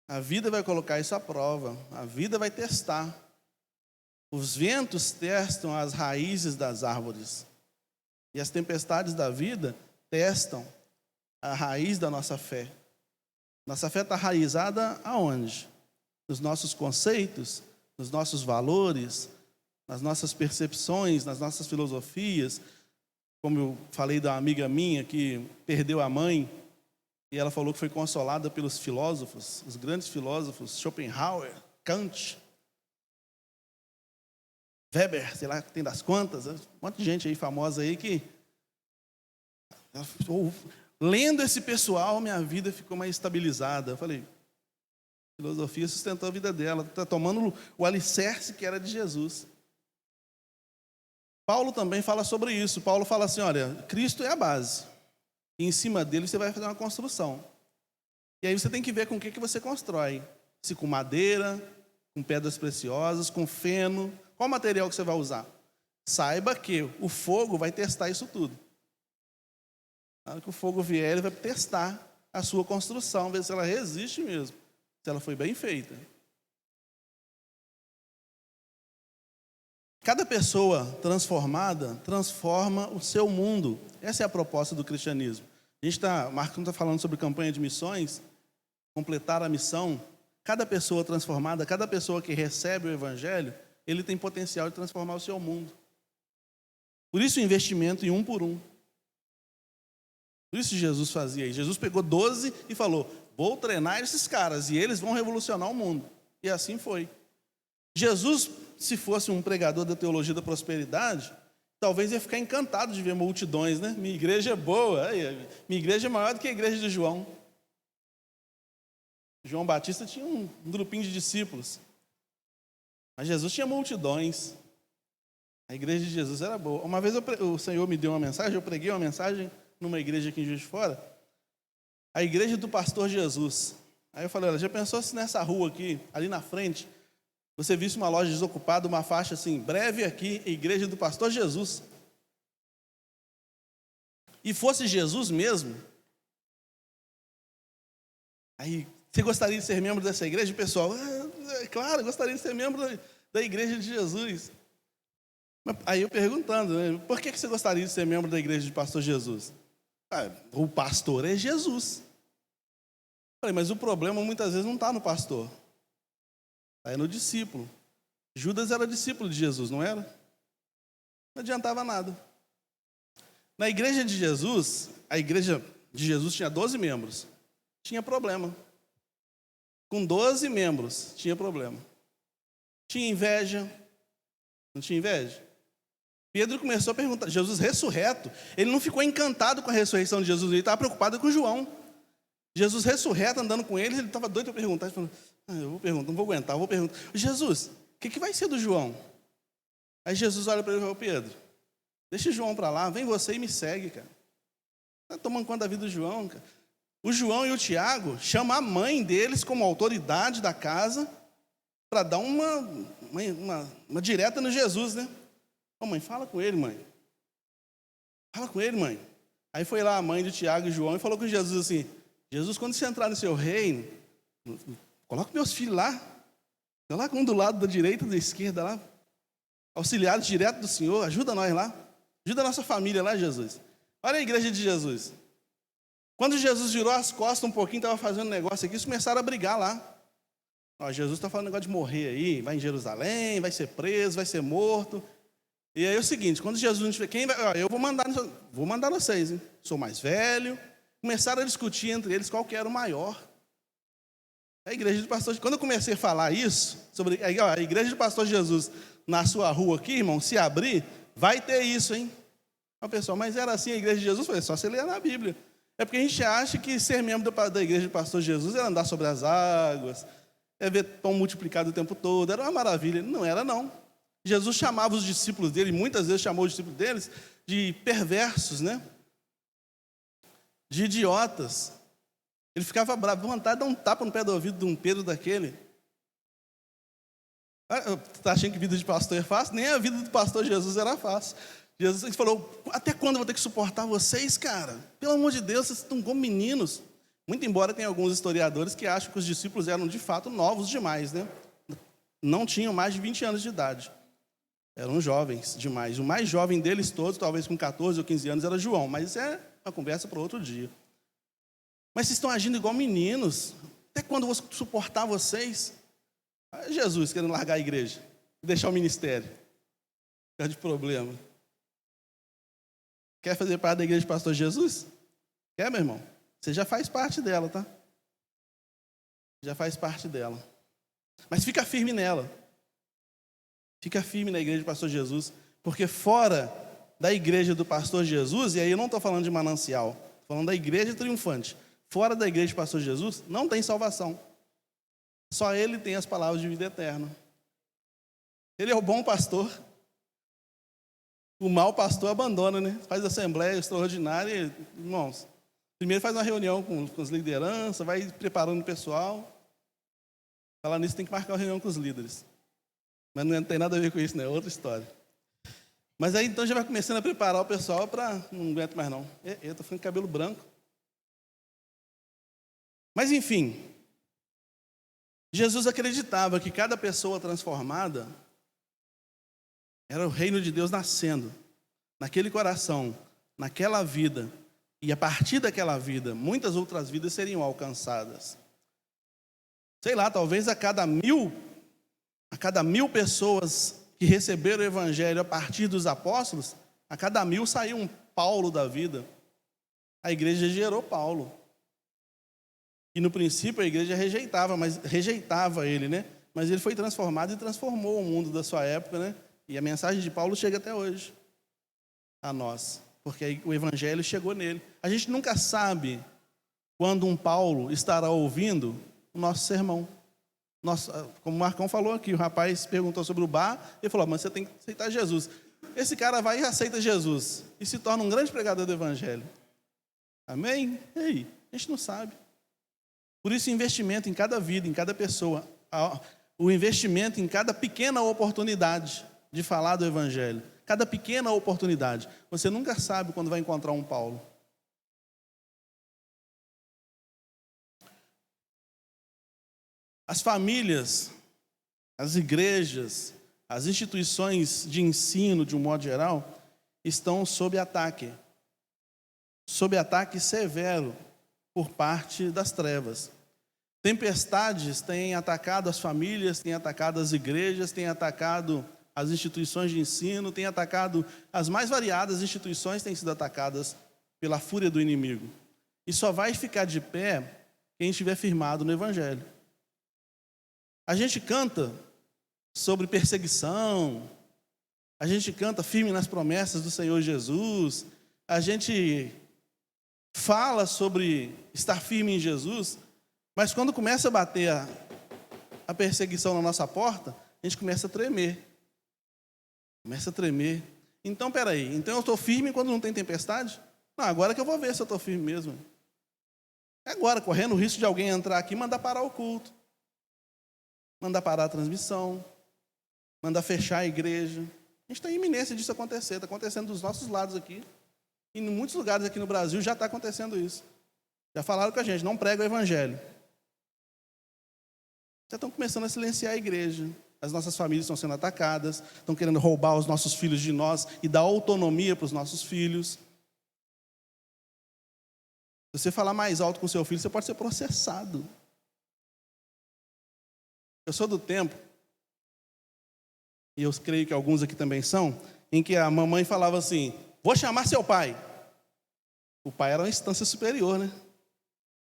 A vida vai colocar isso à prova. A vida vai testar. Os ventos testam as raízes das árvores. E as tempestades da vida testam a raiz da nossa fé. Nossa fé está raizada aonde? Nos nossos conceitos, nos nossos valores, nas nossas percepções, nas nossas filosofias. Como eu falei da amiga minha que perdeu a mãe, e ela falou que foi consolada pelos filósofos, os grandes filósofos, Schopenhauer, Kant, Weber, sei lá, tem das quantas, um monte de gente aí famosa aí que... Lendo esse pessoal, minha vida ficou mais estabilizada. Eu falei, filosofia sustentou a vida dela, está tomando o alicerce que era de Jesus. Paulo também fala sobre isso. Paulo fala assim, olha, Cristo é a base. E em cima dele você vai fazer uma construção. E aí você tem que ver com o que você constrói. Se com madeira, com pedras preciosas, com feno. Qual material que você vai usar? Saiba que o fogo vai testar isso tudo. Na hora que o fogo vier, ele vai testar a sua construção, ver se ela resiste mesmo, se ela foi bem feita. Cada pessoa transformada transforma o seu mundo. Essa é a proposta do cristianismo. Marcos está falando sobre campanha de missões, completar a missão. Cada pessoa transformada, cada pessoa que recebe o evangelho, ele tem potencial de transformar o seu mundo. Por isso o investimento em um por um. Por isso Jesus fazia isso. Jesus pegou 12 e falou, vou treinar esses caras e eles vão revolucionar o mundo. E assim foi. Jesus, se fosse um pregador da teologia da prosperidade, talvez ia ficar encantado de ver multidões, né? Minha igreja é boa, minha igreja é maior do que a igreja de João. João Batista tinha um grupinho de discípulos. Mas Jesus tinha multidões. A igreja de Jesus era boa. Uma vez o Senhor me deu uma mensagem, eu preguei uma mensagem numa igreja aqui em Juiz de Fora, a igreja do pastor Jesus. Aí eu falei, olha, já pensou se nessa rua aqui, ali na frente, você visse uma loja desocupada, uma faixa assim, breve aqui, igreja do pastor Jesus. E fosse Jesus mesmo, aí, você gostaria de ser membro dessa igreja? Pessoal, claro, gostaria de ser membro da igreja de Jesus. Aí eu perguntando, né, por que você gostaria de ser membro da igreja de pastor Jesus? O pastor é Jesus. Falei, mas o problema muitas vezes não está no pastor, está no discípulo. Judas era discípulo de Jesus, não era? Não adiantava nada. Na igreja de Jesus, a igreja de Jesus tinha 12 membros. Tinha problema. Com 12 membros, tinha problema. Tinha inveja. Não tinha inveja? Pedro começou a perguntar, Jesus ressurreto, ele não ficou encantado com a ressurreição de Jesus, ele estava preocupado com João. Jesus ressurreto, andando com eles, ele estava doido para perguntar. Ele falou, eu vou perguntar, não vou aguentar, eu vou perguntar. Jesus, o que vai ser do João? Aí Jesus olha para ele e fala, Pedro, deixa o João para lá, vem você e me segue, cara. Está tomando conta da vida do João, cara. O João e o Tiago chamam a mãe deles como autoridade da casa para dar uma direta no Jesus, né? Ô, mãe, fala com ele, mãe. Fala com ele, mãe. Aí foi lá a mãe de Tiago e João e falou com Jesus assim, Jesus, quando você entrar no seu reino, coloca meus filhos lá. Coloca um do lado da direita, da esquerda lá. Auxiliados direto do Senhor, ajuda nós lá. Ajuda a nossa família lá, Jesus. Olha a igreja de Jesus. Quando Jesus virou as costas um pouquinho, estava fazendo um negócio aqui, eles começaram a brigar lá. Ó, Jesus está falando negócio de morrer aí, vai em Jerusalém, vai ser preso, vai ser morto. E aí é o seguinte, quando Jesus quem vai, ó, eu vou mandar vocês, hein? Sou mais velho. Começaram a discutir entre eles qual que era o maior. A igreja do pastor, quando eu comecei a falar isso, sobre a igreja do pastor Jesus na sua rua aqui, irmão, se abrir, vai ter isso, hein? O pessoal, mas era assim a igreja de Jesus? Foi só você ler na Bíblia. É porque a gente acha que ser membro da igreja do pastor Jesus era andar sobre as águas, é ver pão multiplicado o tempo todo, era uma maravilha. Não era, não. Jesus chamava os discípulos dele, muitas vezes chamou os discípulos deles de perversos, né? De idiotas. Ele ficava bravo, vontade de dar um tapa no pé do ouvido de um Pedro daquele. Está achando que vida de pastor é fácil? Nem a vida do pastor Jesus era fácil. Jesus falou, até quando eu vou ter que suportar vocês, cara? Pelo amor de Deus, vocês estão como meninos. Muito embora tenha alguns historiadores que acham que os discípulos eram de fato novos demais, né? Não tinham mais de 20 anos de idade. Eram jovens demais. O mais jovem deles todos, talvez com 14 ou 15 anos, era João. Mas isso é uma conversa para outro dia. Mas vocês estão agindo igual meninos. Até quando eu vou suportar vocês? Jesus querendo largar a igreja, deixar o ministério. Ficar de problema. Quer fazer parte da igreja do pastor Jesus? Quer, meu irmão? Você já faz parte dela, tá? Já faz parte dela. Mas fica firme nela. Fica firme na igreja do pastor Jesus, porque fora da igreja do pastor Jesus, e aí eu não estou falando de manancial, estou falando da igreja triunfante. Fora da igreja do pastor Jesus, não tem salvação. Só ele tem as palavras de vida eterna. Ele é o bom pastor. O mau pastor abandona, né? Faz assembleia extraordinária. Irmãos, primeiro faz uma reunião com as lideranças, vai preparando o pessoal. Falar nisso, tem que marcar uma reunião com os líderes. Mas não tem nada a ver com isso, né? É outra história. Mas aí então já vai começando a preparar o pessoal para... Não aguento mais não. Eu estou ficando com cabelo branco. Mas enfim, Jesus acreditava que cada pessoa transformada era o reino de Deus nascendo naquele coração, naquela vida. E a partir daquela vida, muitas outras vidas seriam alcançadas. Sei lá, talvez a cada mil pessoas que receberam o evangelho a partir dos apóstolos, a cada 1000 saiu um Paulo da vida. A igreja gerou Paulo. E no princípio a igreja rejeitava ele, né? Mas ele foi transformado e transformou o mundo da sua época, né? E a mensagem de Paulo chega até hoje a nós, porque o evangelho chegou nele. A gente nunca sabe quando um Paulo estará ouvindo o nosso sermão. Como o Marcão falou aqui, o rapaz perguntou sobre o bar, ele falou, mas você tem que aceitar Jesus. Esse cara vai e aceita Jesus, e se torna um grande pregador do evangelho. Amém? Ei, a gente não sabe. Por isso, investimento em cada vida, em cada pessoa. O investimento em cada pequena oportunidade de falar do Evangelho. Cada pequena oportunidade. Você nunca sabe quando vai encontrar um Paulo. As famílias, as igrejas, as instituições de ensino, de um modo geral, estão sob ataque. Sob ataque severo por parte das trevas. Tempestades têm atacado as famílias, têm atacado as igrejas, têm atacado as instituições de ensino, têm atacado as mais variadas instituições, têm sido atacadas pela fúria do inimigo. E só vai ficar de pé quem estiver firmado no Evangelho. A gente canta sobre perseguição, a gente canta firme nas promessas do Senhor Jesus, a gente fala sobre estar firme em Jesus, mas quando começa a bater a perseguição na nossa porta, a gente começa a tremer. Começa a tremer. Então, peraí, então eu estou firme quando não tem tempestade? Não, agora que eu vou ver se eu estou firme mesmo. É agora, correndo o risco de alguém entrar aqui e mandar parar o culto. Mandar parar a transmissão. Mandar fechar a igreja. A gente está em iminência disso acontecer. Está acontecendo dos nossos lados aqui. E em muitos lugares aqui no Brasil já está acontecendo isso. Já falaram com a gente, não prega o Evangelho. Já estão começando a silenciar a igreja. As nossas famílias estão sendo atacadas, estão querendo roubar os nossos filhos de nós e dar autonomia para os nossos filhos. Se você falar mais alto com o seu filho, você pode ser processado. Eu sou do tempo, e eu creio que alguns aqui também são, em que a mamãe falava assim, vou chamar seu pai. O pai era uma instância superior, né?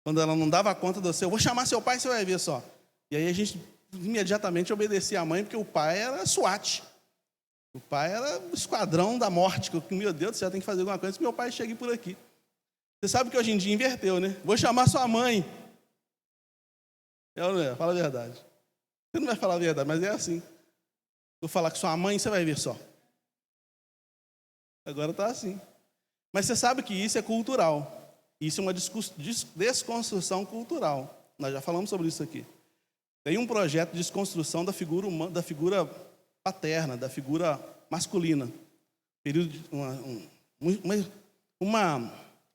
Quando ela não dava conta do seu, vou chamar seu pai, você vai ver só. E aí a gente imediatamente obedecia à mãe, porque o pai era SWAT. O pai era o esquadrão da morte, que meu Deus do céu, tem que fazer alguma coisa antes que meu pai chegue por aqui. Você sabe que hoje em dia inverteu, né? Vou chamar sua mãe. Fala a verdade. Você não vai falar a verdade, mas é assim. Vou falar com sua mãe, você vai ver só. Agora está assim. Mas você sabe que isso é cultural. Isso é uma desconstrução cultural. Nós já falamos sobre isso aqui. Tem um projeto de desconstrução da figura humana, da figura paterna, da figura masculina.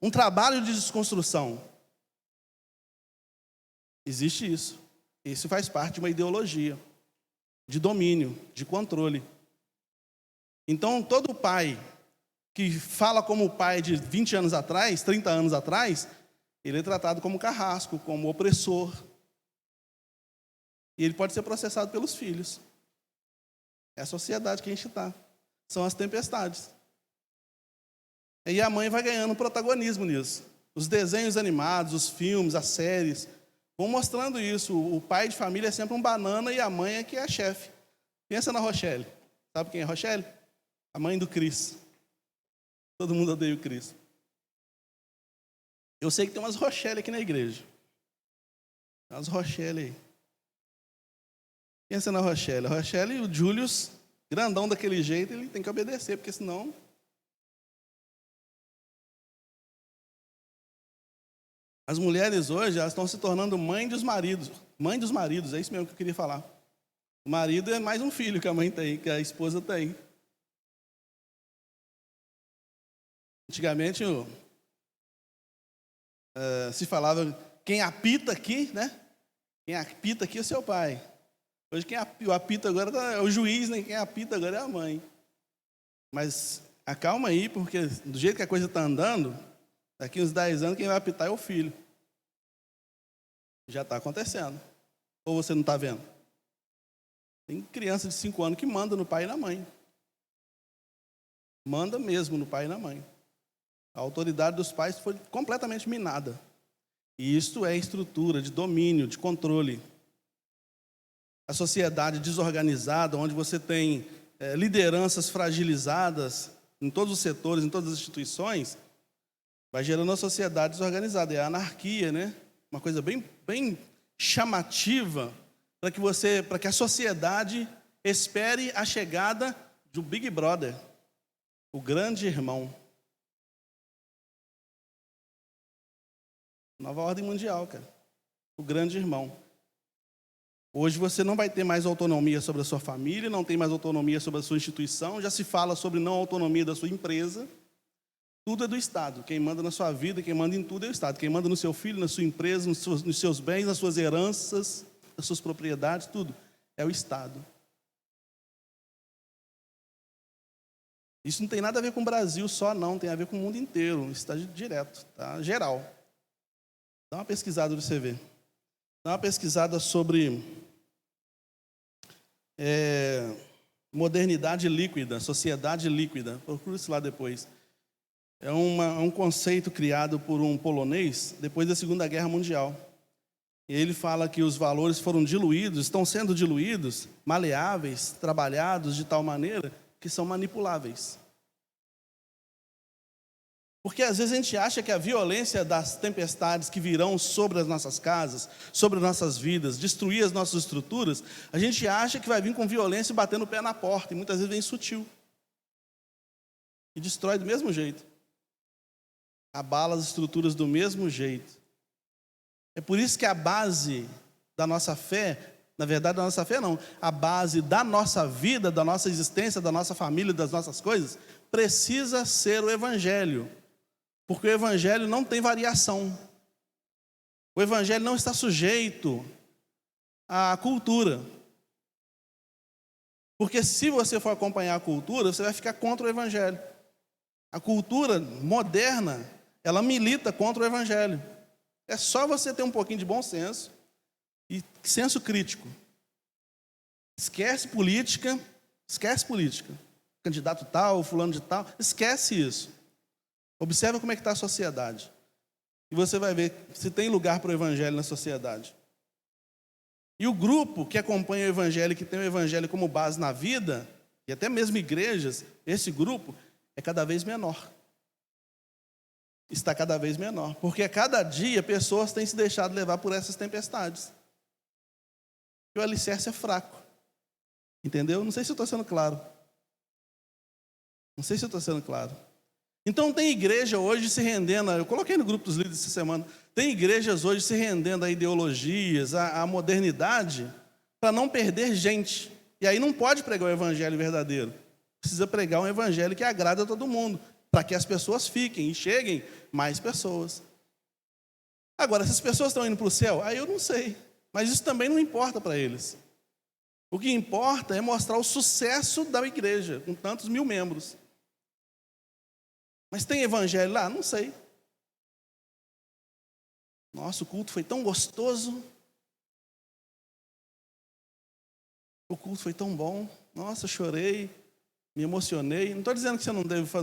Um trabalho de desconstrução. Existe isso. Isso faz parte de uma ideologia de domínio, de controle. Então, todo pai que fala como o pai de 20 anos atrás, 30 anos atrás, ele é tratado como carrasco, como opressor. E ele pode ser processado pelos filhos. É a sociedade que a gente está. São as tempestades. E a mãe vai ganhando protagonismo nisso. Os desenhos animados, os filmes, as séries, vão mostrando isso. O pai de família é sempre um banana e a mãe é que é a chefe. Pensa na Rochelle. Sabe quem é a Rochelle? A mãe do Cris. Todo mundo odeia o Cris. Eu sei que tem umas Rochelle aqui na igreja. Tem umas Rochelle aí. Pensa na Rochelle. A Rochelle e o Julius, grandão daquele jeito, ele tem que obedecer, porque senão... As mulheres hoje, elas estão se tornando mãe dos maridos. Mãe dos maridos, é isso mesmo que eu queria falar. O marido é mais um filho que a mãe tem, que a esposa tem. Antigamente, se falava, quem apita aqui, né? Quem apita aqui é o seu pai. Hoje quem apita agora é o juiz, né? Quem apita agora é a mãe. Mas acalma aí, porque do jeito que a coisa está andando, daqui uns 10 anos quem vai apitar é o filho. Já está acontecendo. Ou você não está vendo? Tem criança de 5 anos que manda no pai e na mãe. Manda mesmo no pai e na mãe. A autoridade dos pais foi completamente minada. E isto é estrutura de domínio, de controle. A sociedade desorganizada, onde você tem lideranças fragilizadas em todos os setores, em todas as instituições, vai gerando uma sociedade desorganizada. É a anarquia, né? Uma coisa bem chamativa para que a sociedade espere a chegada do Big Brother, o grande irmão. Nova ordem mundial, cara. O grande irmão. Hoje você não vai ter mais autonomia sobre a sua família, não tem mais autonomia sobre a sua instituição, já se fala sobre não autonomia da sua empresa. Tudo é do Estado. Quem manda na sua vida, quem manda em tudo é o Estado. Quem manda no seu filho, na sua empresa, nos seus bens, nas suas heranças, nas suas propriedades, tudo é o Estado. Isso não tem nada a ver com o Brasil só, não. Tem a ver com o mundo inteiro. Isso está direto, tá? Geral. Dá uma pesquisada para você ver. Dá uma pesquisada sobre modernidade líquida, sociedade líquida. Procura isso lá depois. É um conceito criado por um polonês depois da Segunda Guerra Mundial. E ele fala que os valores foram diluídos, estão sendo diluídos, maleáveis, trabalhados de tal maneira que são manipuláveis. Porque às vezes a gente acha que a violência das tempestades que virão sobre as nossas casas, sobre as nossas vidas, destruir as nossas estruturas, a gente acha que vai vir com violência e batendo o pé na porta, e muitas vezes vem sutil. E destrói do mesmo jeito. Abala as estruturas do mesmo jeito. É por isso que a base da nossa fé, na verdade da nossa fé não, a base da nossa vida, da nossa existência, da nossa família, das nossas coisas, precisa ser o Evangelho. Porque o Evangelho não tem variação. O Evangelho não está sujeito à cultura. Porque se você for acompanhar a cultura, você vai ficar contra o Evangelho. A cultura moderna, ela milita contra o Evangelho. É só você ter um pouquinho de bom senso e senso crítico. Esquece política. Candidato tal, fulano de tal, esquece isso. Observa como é que está a sociedade. E você vai ver se tem lugar para o Evangelho na sociedade. E o grupo que acompanha o Evangelho, que tem o Evangelho como base na vida, e até mesmo igrejas, esse grupo é cada vez menor. Está cada vez menor. Porque a cada dia pessoas têm se deixado levar por essas tempestades. E o alicerce é fraco. Entendeu? Não sei se eu estou sendo claro. Então tem igreja hoje se rendendo, eu coloquei no grupo dos líderes essa semana, tem igrejas hoje se rendendo a ideologias, a modernidade, para não perder gente. E aí não pode pregar o evangelho verdadeiro. Precisa pregar um evangelho que agrada a todo mundo, para que as pessoas fiquem e cheguem mais pessoas. Agora, se as pessoas estão indo para o céu, aí eu não sei. Mas isso também não importa para eles. O que importa é mostrar o sucesso da igreja, com tantos mil membros. Mas tem evangelho lá? Não sei. Nossa, o culto foi tão gostoso. O culto foi tão bom. Nossa, chorei, me emocionei. Não estou dizendo que você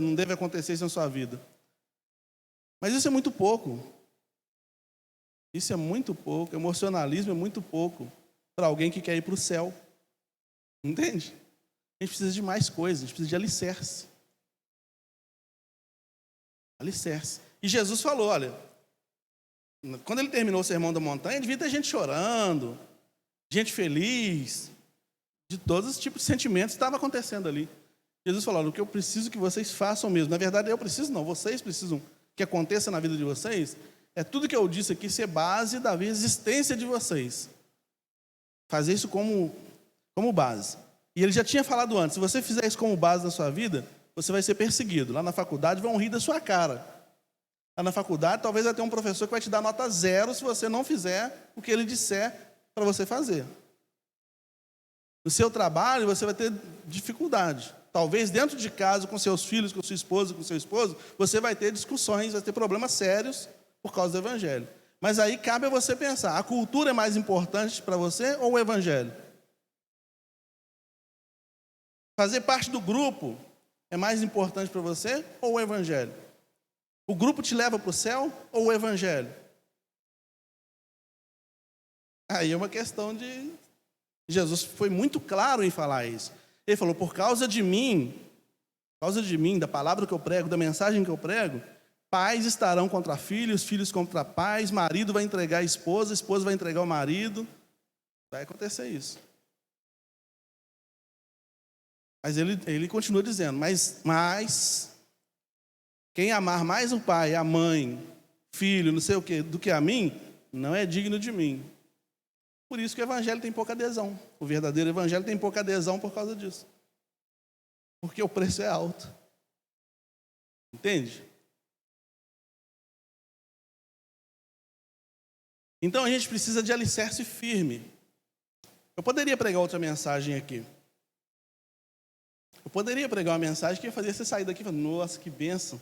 não deve acontecer isso na sua vida. Mas isso é muito pouco. Isso é muito pouco. Emocionalismo é muito pouco para alguém que quer ir para o céu. Entende? A gente precisa de mais coisas, a gente precisa de alicerce. Alicerce. E Jesus falou, olha, quando ele terminou o Sermão da Montanha, devia ter gente chorando, gente feliz, de todos os tipos de sentimentos que estavam acontecendo ali. Jesus falou, olha, o que eu preciso que vocês façam mesmo, na verdade eu preciso não, vocês precisam que aconteça na vida de vocês, é tudo que eu disse aqui ser base da existência de vocês. Fazer isso como base. E ele já tinha falado antes, se você fizer isso como base na sua vida, você vai ser perseguido. Lá na faculdade vão rir da sua cara. Lá na faculdade talvez vai ter um professor que vai te dar nota 0 se você não fizer o que ele disser para você fazer. No seu trabalho você vai ter dificuldade. Talvez dentro de casa, com seus filhos, com sua esposa, com seu esposo, você vai ter discussões, vai ter problemas sérios por causa do evangelho. Mas aí cabe a você pensar, a cultura é mais importante para você ou o evangelho? Fazer parte do grupo é mais importante para você ou o evangelho? O grupo te leva para o céu ou o evangelho? Aí é uma questão de... Jesus foi muito claro em falar isso. Ele falou, por causa de mim, da palavra que eu prego, da mensagem que eu prego, pais estarão contra filhos, filhos contra pais, marido vai entregar a esposa vai entregar o marido. Vai acontecer isso. Mas ele continua dizendo, mas quem amar mais o pai, a mãe filho, não sei o quê, do que a mim, não é digno de mim. Por isso que o evangelho tem pouca adesão. O verdadeiro evangelho tem pouca adesão por causa disso. Porque o preço é alto. Entende? Então a gente precisa de alicerce firme. Eu poderia pregar outra mensagem aqui. Eu poderia pregar uma mensagem que ia fazer você sair daqui e falar, nossa, que bênção.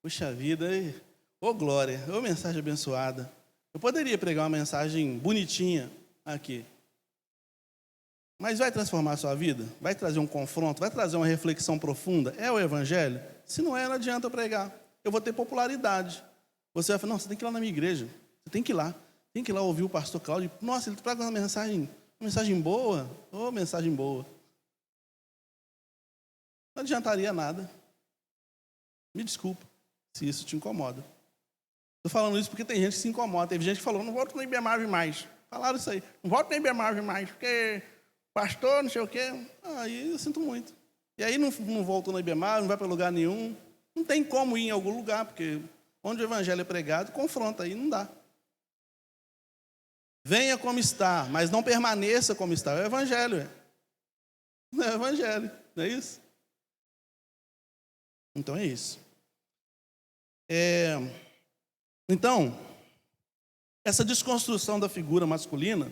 Puxa vida, ô glória, ô mensagem abençoada. Eu poderia pregar uma mensagem bonitinha aqui. Mas vai transformar a sua vida? Vai trazer um confronto? Vai trazer uma reflexão profunda? É o evangelho? Se não é, não adianta eu pregar. Eu vou ter popularidade. Você vai falar, não, você tem que ir lá na minha igreja. Você tem que ir lá. Tem que ir lá ouvir o pastor Cláudio. Nossa, ele traz uma mensagem boa. Ô, mensagem boa. Não adiantaria nada. Me desculpa se isso te incomoda. Estou falando isso porque tem gente que se incomoda. Teve gente que falou, não volto na IBMAV mais. Falaram isso aí. Não volto na IBMAV mais, porque pastor, não sei o quê. Aí eu sinto muito. E aí não voltou na IBMAV, não vai para lugar nenhum. Não tem como ir em algum lugar, porque onde o evangelho é pregado, confronta, aí não dá. Venha como está, mas não permaneça como está. É o evangelho. Não é o evangelho, não é isso? Então é isso. Então, essa desconstrução da figura masculina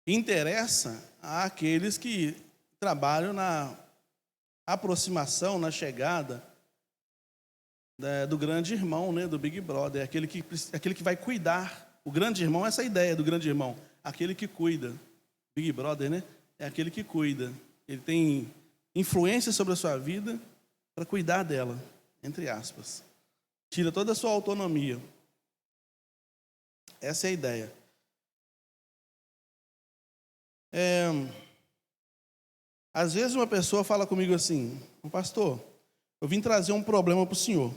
interessa àqueles que trabalham na aproximação, na chegada do grande irmão, né, do Big Brother, aquele que vai cuidar. O grande irmão, essa é a ideia do grande irmão, aquele que cuida. Big Brother, né, é aquele que cuida. Ele tem influência sobre a sua vida para cuidar dela, entre aspas. Tira toda a sua autonomia. Essa é a ideia. Às vezes uma pessoa fala comigo assim, pastor, eu vim trazer um problema para o senhor.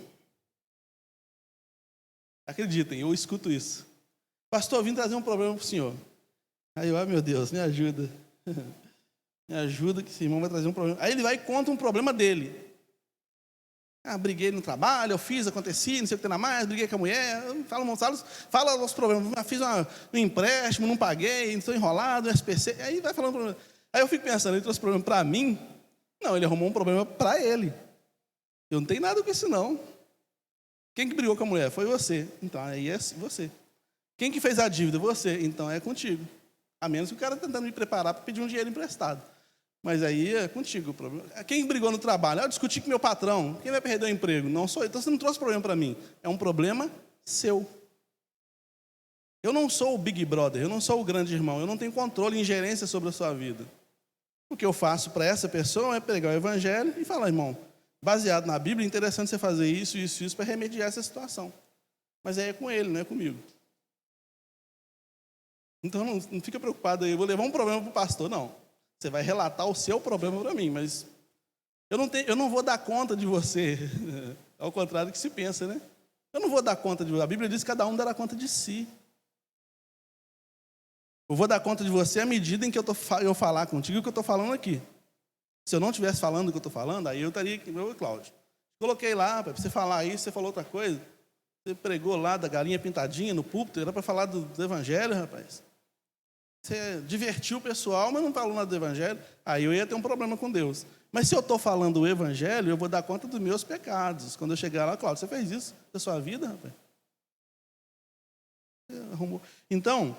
Acreditem, eu escuto isso. Pastor, eu vim trazer um problema para o senhor. Aí eu, meu Deus, me ajuda. Me ajuda que esse irmão vai trazer um problema. Aí ele vai e conta um problema dele. Briguei no trabalho, eu fiz, aconteci, não sei o que tem na mais, briguei com a mulher, fala os problemas, fiz um empréstimo, não paguei, estou enrolado, SPC, aí vai falando problema. Aí eu fico pensando, ele trouxe problema para mim? Não, ele arrumou um problema para ele. Eu não tenho nada com isso não. Quem que brigou com a mulher? Foi você. Então, aí é você. Quem que fez a dívida? Você. Então, é contigo. A menos que o cara tentando me preparar para pedir um dinheiro emprestado. Mas aí é contigo o problema. Quem brigou no trabalho? Eu discuti com meu patrão. Quem vai perder o emprego? Não sou eu. Então você não trouxe problema para mim. É um problema seu. Eu não sou o Big Brother, eu não sou o grande irmão. Eu não tenho controle e ingerência sobre a sua vida. O que eu faço para essa pessoa é pregar o evangelho e falar, irmão, baseado na Bíblia, é interessante você fazer isso, isso, isso para remediar essa situação. Mas aí é com ele, não é comigo. Então não fica preocupado aí, eu vou levar um problema para o pastor, não. Você vai relatar o seu problema para mim, mas eu não vou dar conta de você. Ao contrário do que se pensa, né? Eu não vou dar conta de você. A Bíblia diz que cada um dará conta de si. Eu vou dar conta de você à medida em que eu falar contigo o que eu estou falando aqui. Se eu não estivesse falando o que eu estou falando, aí eu estaria aqui, meu Cláudio. Coloquei lá para você falar isso, você falou outra coisa. Você pregou lá da galinha pintadinha no púlpito, era para falar do evangelho, rapaz. Você divertiu o pessoal, mas não falou nada do evangelho, aí eu ia ter um problema com Deus. Mas se eu estou falando o evangelho, eu vou dar conta dos meus pecados. Quando eu chegar lá, Cláudio, você fez isso da sua vida, rapaz? Então,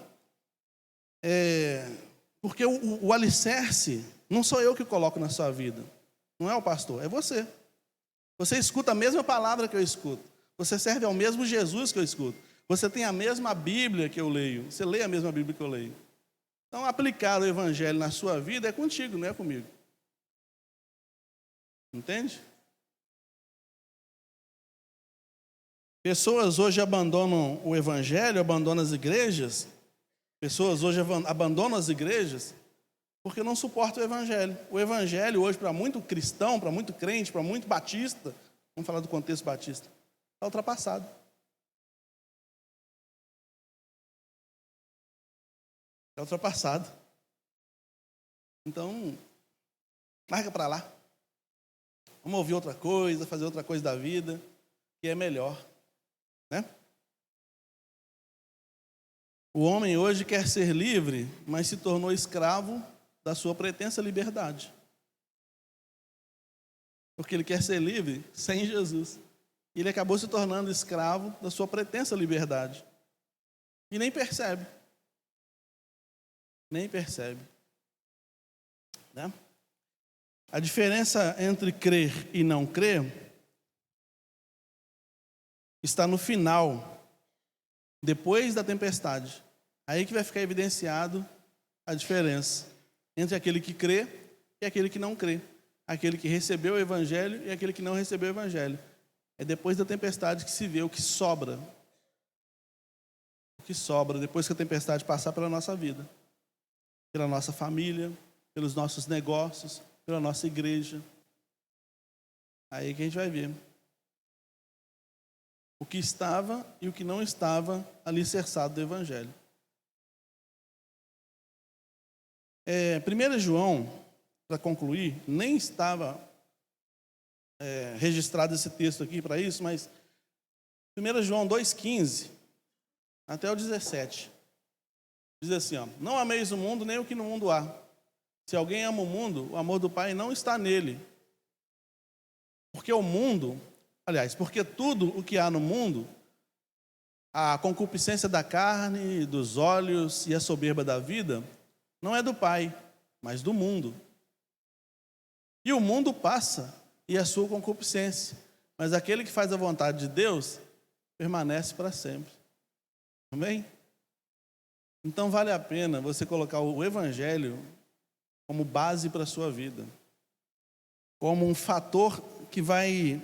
porque o alicerce não sou eu que coloco na sua vida. Não é o pastor, é você. Você escuta a mesma palavra que eu escuto. Você serve ao mesmo Jesus que eu escuto. Você tem a mesma Bíblia que eu leio. Você lê a mesma Bíblia que eu leio. Então, aplicar o evangelho na sua vida é contigo, não é comigo. Entende? Pessoas hoje abandonam o evangelho, abandonam as igrejas. Pessoas hoje abandonam as igrejas porque não suportam o evangelho. O evangelho hoje, para muito cristão, para muito crente, para muito batista, vamos falar do contexto batista, está ultrapassado. É ultrapassado. Então, larga para lá. Vamos ouvir outra coisa, fazer outra coisa da vida, que é melhor. Né? O homem hoje quer ser livre, mas se tornou escravo da sua pretensa liberdade. Porque ele quer ser livre sem Jesus. E ele acabou se tornando escravo da sua pretensa liberdade. E nem percebe. Nem percebe. Né? A diferença entre crer e não crer está no final, depois da tempestade. Aí que vai ficar evidenciado a diferença entre aquele que crê e aquele que não crê. Aquele que recebeu o evangelho e aquele que não recebeu o evangelho. É depois da tempestade que se vê o que sobra. O que sobra depois que a tempestade passar pela nossa vida. Pela nossa família, pelos nossos negócios, pela nossa igreja. Aí que a gente vai ver o que estava e o que não estava alicerçado do evangelho. 1 João, para concluir, nem estava registrado esse texto aqui para isso, mas 1 João 2,15 até o 17 diz assim, ó, não ameis o mundo nem o que no mundo há. Se alguém ama o mundo, o amor do Pai não está nele. Porque o mundo, porque tudo o que há no mundo, a concupiscência da carne, dos olhos e a soberba da vida, não é do Pai, mas do mundo. E o mundo passa, e a sua concupiscência. Mas aquele que faz a vontade de Deus, permanece para sempre. Amém? Então vale a pena você colocar o evangelho como base para a sua vida. Como um fator que vai,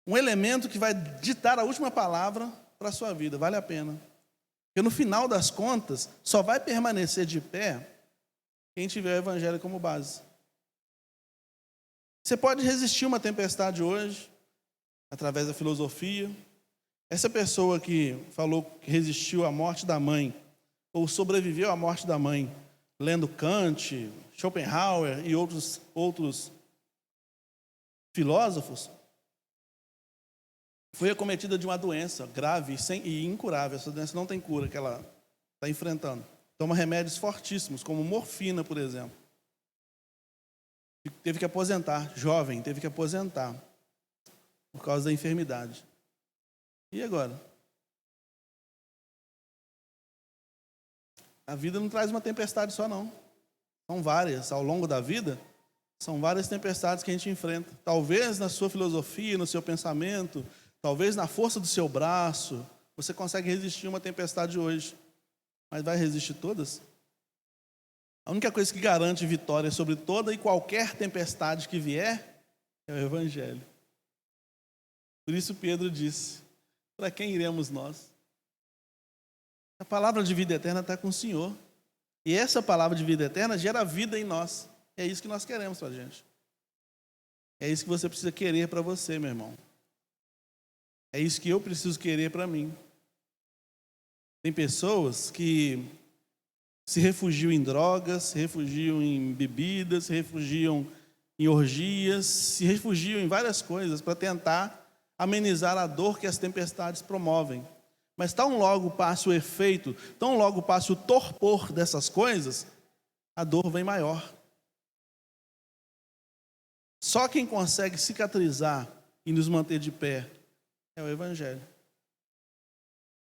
um elemento que vai ditar a última palavra para a sua vida. Vale a pena. Porque no final das contas, só vai permanecer de pé quem tiver o evangelho como base. Você pode resistir uma tempestade hoje, através da filosofia. Essa pessoa que falou que resistiu à morte da mãe, ou sobreviveu à morte da mãe, lendo Kant, Schopenhauer e outros filósofos, foi acometida de uma doença grave e incurável. Essa doença não tem cura que ela está enfrentando. Toma remédios fortíssimos, como morfina, por exemplo. Teve que aposentar, jovem, teve que aposentar por causa da enfermidade. E agora? A vida não traz uma tempestade só, não. São várias. Ao longo da vida, são várias tempestades que a gente enfrenta. Talvez na sua filosofia, no seu pensamento, talvez na força do seu braço, você consegue resistir uma tempestade hoje. Mas vai resistir todas? A única coisa que garante vitória sobre toda e qualquer tempestade que vier é o evangelho. Por isso Pedro disse, para quem iremos nós? A palavra de vida eterna está com o Senhor. E essa palavra de vida eterna gera vida em nós. É isso que nós queremos para a gente. É isso que você precisa querer para você, meu irmão. É isso que eu preciso querer para mim. Tem pessoas que se refugiam em drogas, se refugiam em bebidas, se refugiam em orgias, se refugiam em várias coisas para tentar amenizar a dor que as tempestades promovem. Mas tão logo passe o efeito, tão logo passe o torpor dessas coisas, a dor vem maior. Só quem consegue cicatrizar e nos manter de pé é o evangelho.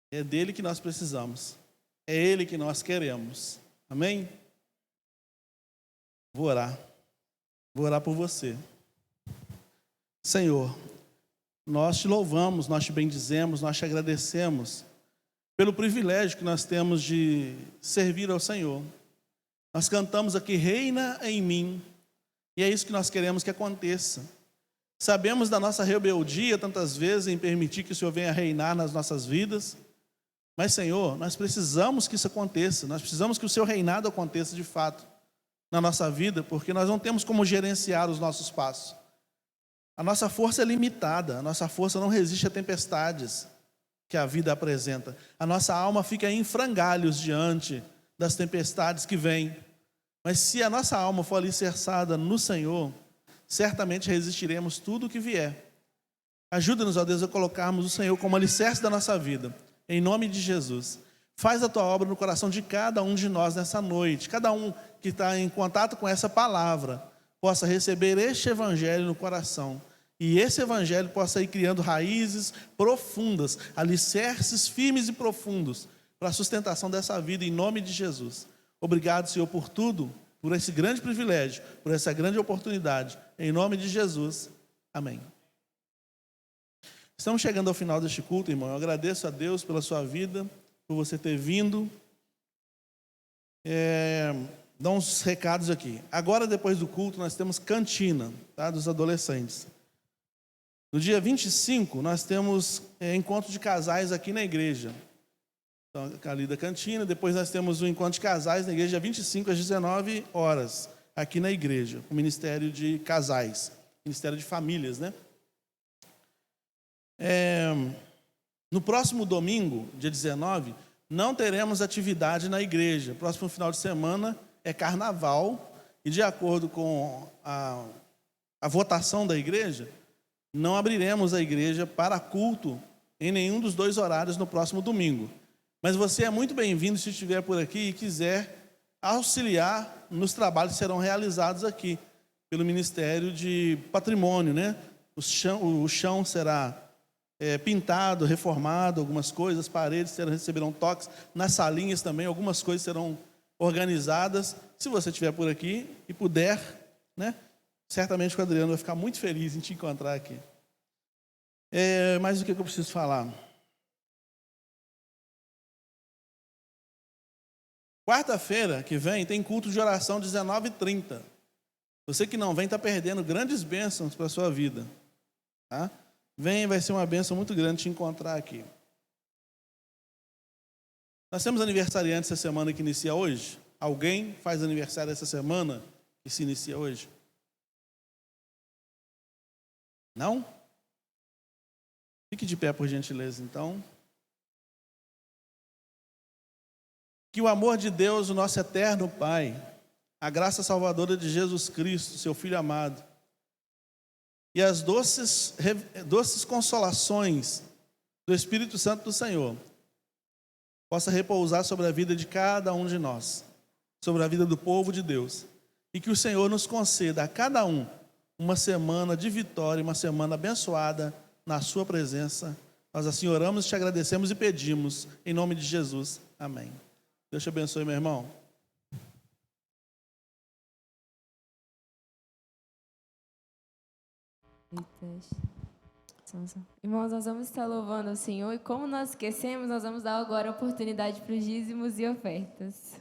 É dele que nós precisamos. É ele que nós queremos. Amém? Vou orar. Vou orar por você. Senhor, nós te louvamos, nós te bendizemos, nós te agradecemos pelo privilégio que nós temos de servir ao Senhor. Nós cantamos aqui, reina em mim, e é isso que nós queremos que aconteça. Sabemos da nossa rebeldia tantas vezes em permitir que o Senhor venha reinar nas nossas vidas, mas Senhor, nós precisamos que isso aconteça, nós precisamos que o seu reinado aconteça de fato na nossa vida, porque nós não temos como gerenciar os nossos passos. A nossa força é limitada, a nossa força não resiste a tempestades que a vida apresenta. A nossa alma fica em frangalhos diante das tempestades que vêm. Mas se a nossa alma for alicerçada no Senhor, certamente resistiremos tudo o que vier. Ajuda-nos, ó Deus, a colocarmos o Senhor como alicerce da nossa vida. Em nome de Jesus. Faz a tua obra no coração de cada um de nós nessa noite. Cada um que está em contato com essa palavra possa receber este evangelho no coração. E esse evangelho possa ir criando raízes profundas, alicerces firmes e profundos para a sustentação dessa vida, em nome de Jesus. Obrigado, Senhor, por tudo, por esse grande privilégio, por essa grande oportunidade. Em nome de Jesus. Amém. Estamos chegando ao final deste culto, irmão. Eu agradeço a Deus pela sua vida, por você ter vindo. Dá uns recados aqui. Agora, depois do culto, nós temos cantina, tá, dos adolescentes. No dia 25, nós temos encontro de casais aqui na igreja. Então, ali da cantina. Depois nós temos o encontro de casais na igreja, dia 25, às 19 horas, aqui na igreja, o Ministério de Casais, Ministério de Famílias, né? No próximo domingo, dia 19, não teremos atividade na igreja. Próximo final de semana é carnaval, e de acordo com a votação da igreja, não abriremos a igreja para culto em nenhum dos dois horários no próximo domingo. Mas você é muito bem-vindo se estiver por aqui e quiser auxiliar nos trabalhos que serão realizados aqui pelo Ministério de Patrimônio, né? O chão será pintado, reformado, algumas coisas, as paredes receberão toques, nas salinhas também, algumas coisas serão organizadas. Se você estiver por aqui e puder, né? Certamente o Adriano vai ficar muito feliz em te encontrar aqui. Mas o que eu preciso falar? Quarta-feira que vem tem culto de oração 19h30. Você que não vem está perdendo grandes bênçãos para a sua vida. Tá? Vem, vai ser uma bênção muito grande te encontrar aqui. Nós temos aniversariante essa semana que inicia hoje? Alguém faz aniversário essa semana que se inicia hoje? Não? Fique de pé, por gentileza, então. Que o amor de Deus, o nosso eterno Pai, a graça salvadora de Jesus Cristo, seu Filho amado, e as doces consolações do Espírito Santo do Senhor, possa repousar sobre a vida de cada um de nós, sobre a vida do povo de Deus, e que o Senhor nos conceda a cada um uma semana de vitória, uma semana abençoada na sua presença. Nós assim oramos, te agradecemos e pedimos, em nome de Jesus. Amém. Deus te abençoe, meu irmão. Irmãos, nós vamos estar louvando ao Senhor, e como nós esquecemos, nós vamos dar agora a oportunidade para os dízimos e ofertas.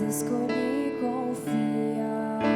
Escolhi confiar.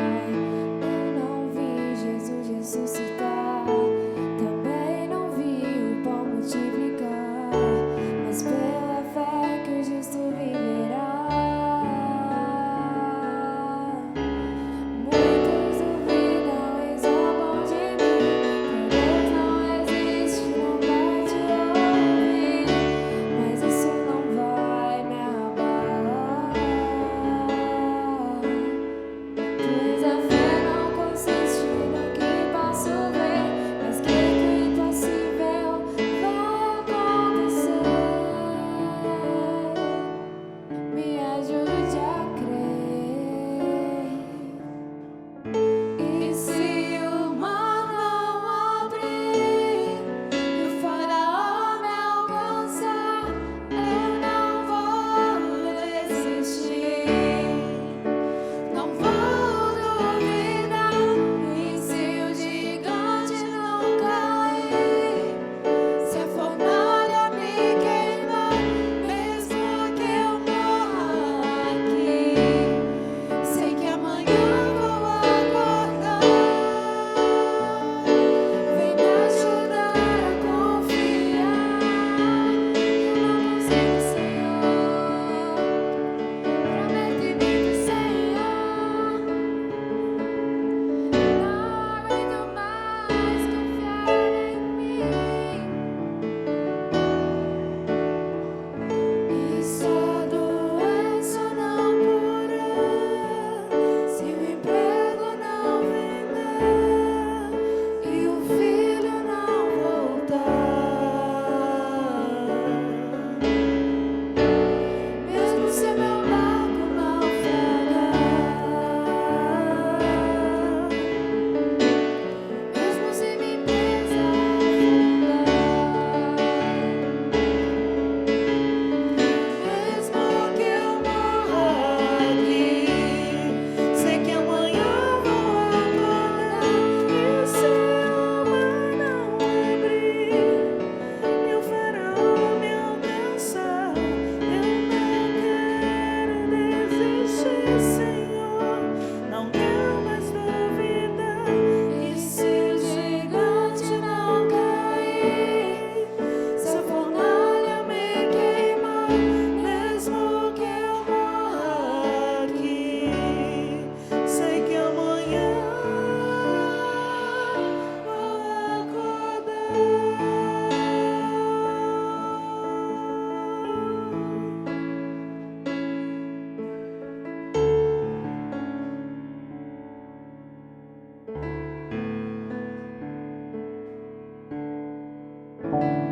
Senhor.